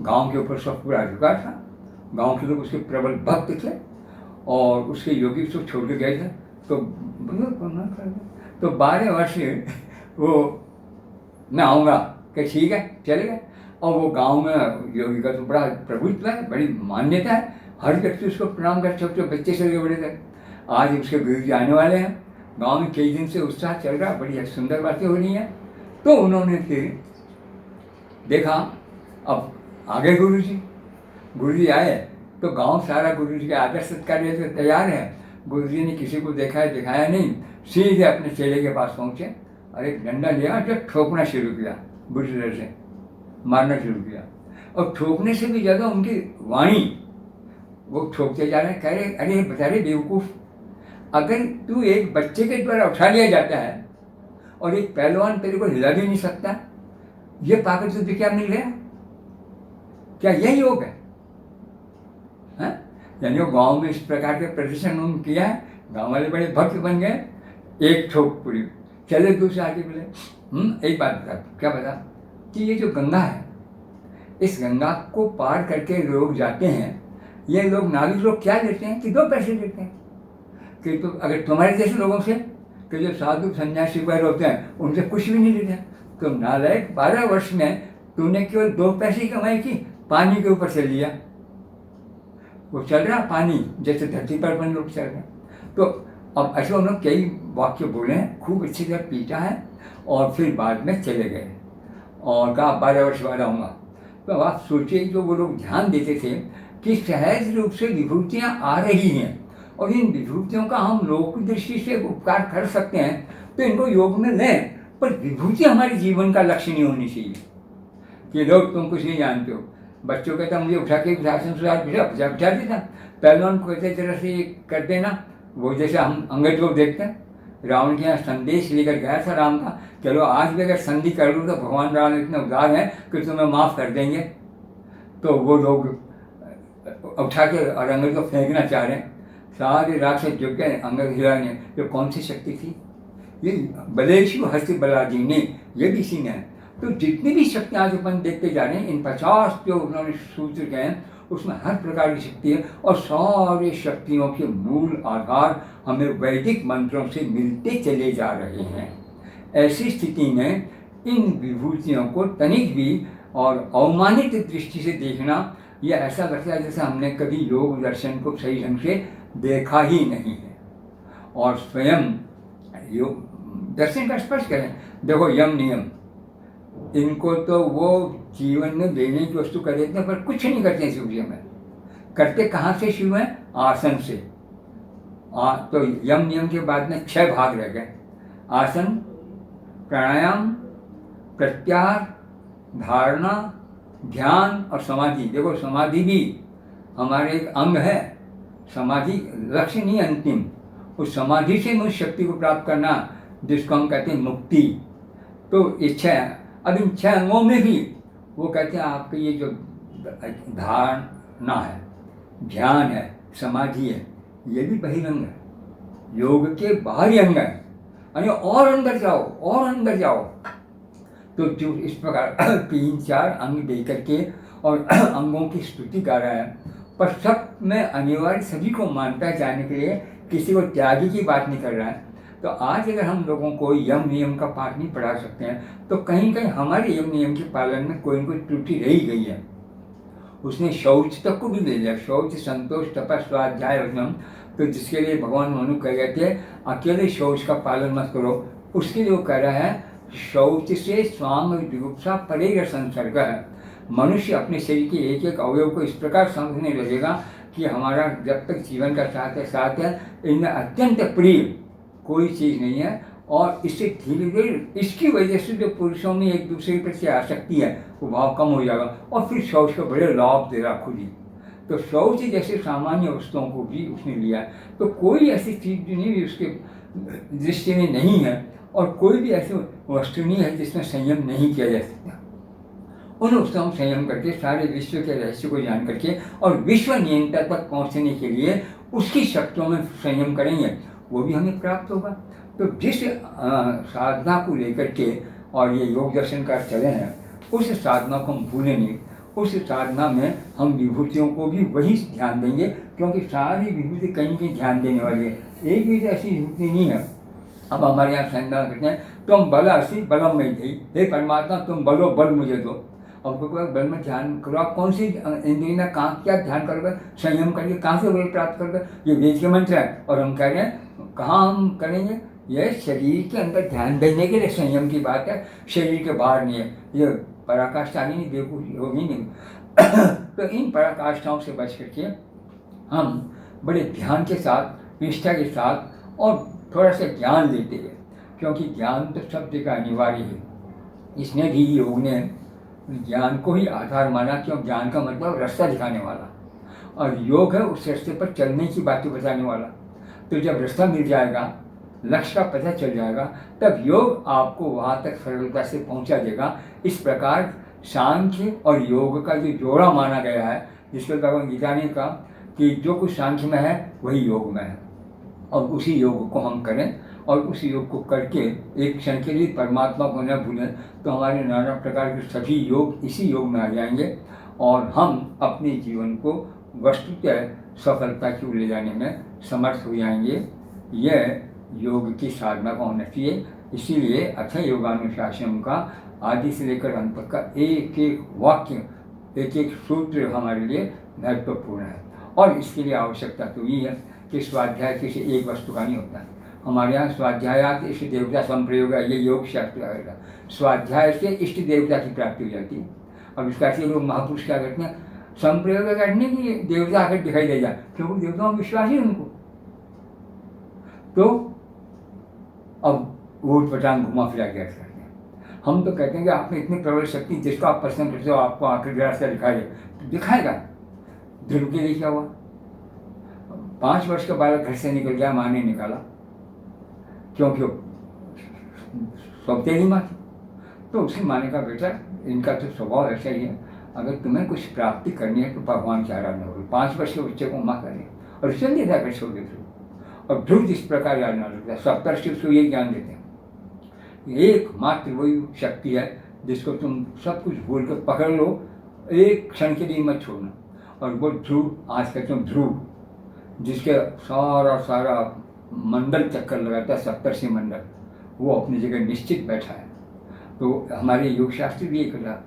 गांव के ऊपर सब पूरा अधिकार था, गांव के लोग उसके प्रबल भक्त थे और उसके योगी उसको छोड़ के गए थे। तो 12 वर्ष वो मैं आऊँगा कि ठीक है चले गए। और वो गांव में योगी का तो बड़ा प्रभुत्व है, बड़ी मान्यता है, हर व्यक्ति उसको प्रणाम कर, छोटे बच्चे से लगे बड़े थे। आज उसके गुरु जी आने वाले हैं, गांव में कई दिन से उत्साह चल रहा, बड़ी सुंदर बातें हो रही हैं। तो उन्होंने फिर देखा, अब आ गए गुरु जी आए तो गांव सारा गुरु जी के आदर सत्कार लिए तैयार है। गुरु जी ने किसी को देखा है दिखाया नहीं, सीधे अपने चेले के पास पहुंचे और एक डंडा लिया जो ठोकना शुरू किया, बुरी तरह से मारना शुरू किया। और ठोकने से भी ज़्यादा उनकी वाणी, वो ठोकते जा रहे हैं, कह रहे अरे बेचारे बेवकूफ़, अगर तू एक बच्चे के द्वारा उठा लिया जाता है और एक पहलवान तेरे को हिला भी नहीं सकता, ये पाकर तुझे क्या मिल गया? क्या यही योग है? यानी वो गाँव में इस प्रकार के प्रदर्शन उन्होंने किया है, गाँव वाले बड़े भक्त बन गए, एक ठोक पूरी। चले दूसरे आगे बोले एक बात बता, क्या बता कि ये जो गंगा है, इस गंगा को पार करके लोग जाते हैं, ये लोग नाविक लोग क्या लेते हैं कि 2 पैसे देते हैं कि तो अगर तुम्हारे जैसे लोगों से कि जो साधु सन्यासी वगैरह होते हैं उनसे कुछ भी नहीं लेते हैं। तो नालायक 12 वर्ष में तूने केवल 2 पैसे की कमाई की, पानी के ऊपर चल लिया, वो चल रहा पानी जैसे धरती पर अपन लोग चल रहे हैं। तो अब ऐसे उन्होंने कई वाक्य बोले हैं, खूब अच्छी तरह पीटा है और फिर बाद में चले गए और कहा 12 वर्ष बाद आऊँगा। तो अब आप सोचिए, जो वो लोग ध्यान देते थे कि सहज रूप से विभूतियाँ आ रही हैं और इन विभूतियों का हम लोक दृष्टि से उपकार कर सकते हैं, तो इनको योग में लें, पर विभूति हमारे जीवन का लक्ष्य नहीं होनी चाहिए कि लोग तुम कुछ नहीं जानते हो। बच्चों कहता मुझे उठा के बिठा देता, पहलवान को कहते तरह से कर देना, वो जैसे हम अंगद लोग देखते हैं। रावण के यहाँ संदेश लेकर गया था राम का, चलो आज भी अगर संधि कर लूँ तो भगवान राम इतने उदार हैं कि तुम्हें माफ़ कर देंगे। तो वो लोग उठा के और अंगद को फेंकना चाह रहे हैं, सारे राक्षस झुक गए, अंगद हिला ने। तो कौन सी शक्ति थी? ये बलेशु हस्त बलाजी ने, ये भी इसी ने है। तो जितनी भी शक्तियाँ आज अपन देखते जा रहे हैं, इन 50 जो उन्होंने सूत्र कहे हैं, उसमें हर प्रकार की शक्ति है और सारे शक्तियों के मूल आधार हमें वैदिक मंत्रों से मिलते चले जा रहे हैं। ऐसी स्थिति में इन विभूतियों को तनिक भी और अवमानित दृष्टि से देखना, यह ऐसा लगता है जैसे हमने कभी योग दर्शन को सही ढंग से देखा ही नहीं है। और स्वयं योग दर्शन का स्पर्श करें, देखो यम नियम, इनको तो वो जीवन में देने की वस्तु कर देते हैं, पर कुछ नहीं करते हैं शिव जी में। करते कहाँ से शिव हैं? आसन से। तो यम नियम के बाद में 6 भाग रह गए, आसन, प्राणायाम, प्रत्याहार, धारणा, ध्यान और समाधि। देखो समाधि भी हमारे एक अंग है, समाधि लक्ष्य नहीं अंतिम, उस समाधि से मुझ शक्ति को प्राप्त करना जिसको हम कहते हैं मुक्ति। तो इच्छा, अब इन 6 अंगों में भी वो कहते हैं आपके ये जो धारणा है, ध्यान है, समाधि है, ये भी बहिरंग है, योग के बाहरी अंग है। यानी और अंदर जाओ और अंदर जाओ। तो जो इस प्रकार 3-4 अंग दे करके और अंगों की स्तुति कर रहा है, पर सब में अनिवार्य सभी को मानता जाने के लिए, किसी को त्यागी की बात नहीं कर रहा है। तो आज अगर हम लोगों को यम नियम का पाठ नहीं पढ़ा सकते हैं, तो कहीं कहीं हमारे यम नियम के पालन में कोई न कोई त्रुटि रही गई है। उसने शौच तक को भी ले लिया, शौच, संतोष, तपस, स्वाध्याय, वचनम। तो जिसके लिए भगवान मनु कह गए थे अकेले शौच का पालन मत करो, उसके लिए वो कह रहा है शौच से स्वांग जुगुप्सा परेगा संसर्ग है। मनुष्य अपने शरीर के एक एक अवयव को इस प्रकार समझने लगेगा कि हमारा जब तक जीवन का साथ है, इनमें अत्यंत प्रिय कोई चीज़ नहीं है। और इससे धीरे धीरे इसकी वजह से जो पुरुषों में एक दूसरे के प्रति आसक्ति है, वो भाव कम हो जाएगा और फिर शौच को बड़े लाभ दे रहा खुद ही। तो शौच जैसे सामान्य वस्तुओं को भी उसने लिया। तो कोई ऐसी चीज़ भी नहीं उसके दृष्टि में नहीं है, और कोई भी ऐसी वस्तु नहीं है जिसमें संयम नहीं किया जा सकता। उन वस्तुओं संयम करके सारे विश्व के रहस्य को जान करके और विश्व नियंत्रण तक पहुँचने के लिए उसकी शक्तियों में संयम करेंगे, वो भी हमें प्राप्त होगा। तो जिस साधना को लेकर के और ये योग दर्शन का चलन है, उस साधना को हम भूलेंगे। उस साधना में हम विभूतियों को भी वही ध्यान देंगे, क्योंकि सारी विभूति कहीं कहीं ध्यान देने वाली है। एक भी ऐसी विभूति नहीं है। अब हमारे यहाँ संज्ञा करते हैं, तुम बल असी बलम में गई, हे परमात्मा तुम बलो बल मुझे दो। अब बल में ध्यान करो, आप कौन सी इंद्रिय में कहाँ क्या ध्यान करोगे, संयम करिए, कहाँ से बल प्राप्त करोगे? ये वेद के मंत्र है, और हम कह रहे हैं कहाँ हम करेंगे? यह शरीर के अंदर ध्यान देने के लिए संयम की बात है, शरीर के बाहर नहीं है। ये पराकाष्ठा नहीं, बेवकूफ़ी होगी नहीं। तो इन पराकाष्ठाओं से बच करके हम बड़े ध्यान के साथ, निष्ठा के साथ और थोड़ा सा ज्ञान लेते हैं, क्योंकि ज्ञान तो सब जगह अनिवार्य है। इसने भी योग ने ज्ञान को ही आधार माना, क्यों? ज्ञान का मतलब रास्ता दिखाने वाला, और योग है उस रास्ते पर चलने की बातें बताने वाला। तो जब रास्ता मिल जाएगा, लक्ष्य का पता चल जाएगा, तब योग आपको वहाँ तक सरलता से पहुँचा देगा। इस प्रकार सांख्य और योग का जो जोड़ा माना गया है, जिसको भगवान गीता ने कहा कि जो कुछ सांख्य में है वही योग में है, और उसी योग को हम करें, और उस योग को करके एक क्षण के लिए परमात्मा को न भूलें, तो हमारे नाना प्रकार के सभी योग इसी योग में आ जाएंगे, और हम अपने जीवन को वस्तुतः सफलता की ओर ले जाने में समर्थ हो जाएंगे। यह योग की साधना का होना चाहिए। इसीलिए अथर्व योगानुशासन का आदि से लेकर अंत तक का एक एक वाक्य, एक एक सूत्र हमारे लिए महत्वपूर्ण है, और इसके लिए आवश्यकता तो ये है कि स्वाध्याय किसी एक वस्तु का नहीं होता है। हमारे यहाँ स्वाध्यायात इष्ट देवता संप्रयोग है, ये योग शास्त्र आएगा। स्वाध्याय से इष्ट देवता की प्राप्ति हो जाती है। अब इसका से लोग महापुरुष क्या करते हैं, संप्रयोग करने की देवता आकर दिखाई दे जाए, क्योंकि देवताओं में विश्वास है उनको। तो अब ऊट पटांग घुमा फिरा के करते हैं। हम तो कहते हैं कि आपने इतनी प्रबल शक्ति, जिसको आप पसंद करते हो आपको आखिर रास्ता दिखाए, तो दिखाएगा। ध्रुव के लिए क्या हुआ? 5 वर्ष का बालक घर से निकल गया, माँ ने निकाला, क्योंकि सौतेली माँ थी। तो उसी माँ ने कहा, बेटा इनका तो स्वभाव ऐसा ही है, अगर तुम्हें कुछ प्राप्ति करनी है तो भगवान की आराधना करो। 5 वर्ष के बच्चे को माँ करें, और चलिए जाकर छोड़ देते। और ध्रुव जिस प्रकार याद ना रखता है, सप्तर्षि उसको ये ज्ञान देते हैं। एकमात्र वही शक्ति है जिसको तुम सब कुछ भूल कर पकड़ लो, एक क्षण के लिए मत छोड़ना। और वो ध्रुव, आज कहते हैं ध्रुव, जिसके सारा मंडल चक्कर लगाता है, सप्तर्षि मंडल, वो अपनी जगह निश्चित बैठा है। तो हमारे योग शास्त्र भी ये कहा,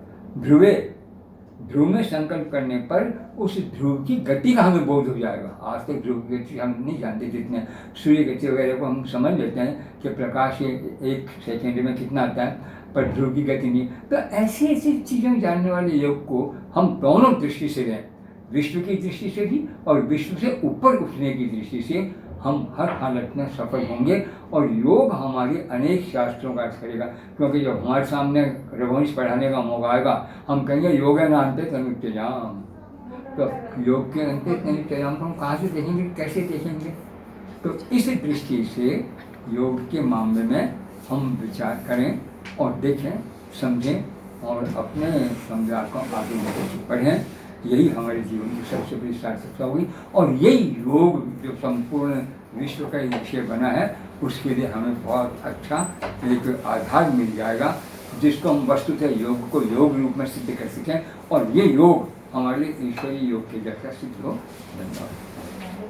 ध्रुव में संकल्प करने पर उस ध्रुव की गति का हमें बोध हो जाएगा। आज तक ध्रुव की गति हम नहीं जानते, जितने सूर्य गति वगैरह को हम समझ लेते हैं कि प्रकाश 1 सेकेंड में कितना आता है, पर ध्रुव की गति नहीं। तो ऐसी ऐसी चीज़ें जानने वाले योग को हम दोनों दृष्टि से लें, विश्व की दृष्टि से भी और विश्व से ऊपर उठने की दृष्टि से, हम हर हालत में सफल होंगे। और योग हमारे अनेक शास्त्रों का अर्थ करेगा, क्योंकि जब हमारे सामने रघुवंश पढ़ाने का मौका आएगा, हम कहेंगे योग है ना अंते तनुत्तेजाम। तो योग के अंते तनुत्तेजाम को हम कहाँ से देखेंगे, कैसे देखेंगे? तो इस दृष्टि से योग के मामले में हम विचार करें और देखें, समझें, और अपने समझा को आगे लेकर पढ़ें। यही हमारे जीवन की सबसे बड़ी सार्थकता हुई, और यही योग जो संपूर्ण विश्व का विषय बना है, उसके लिए हमें बहुत अच्छा एक आधार मिल जाएगा, जिसको हम वस्तुतः योग को योग रूप में सिद्ध कर सकें, और ये योग हमारे लिए ईश्वरीय योग के जैसा सिद्ध हो। धन्यवाद।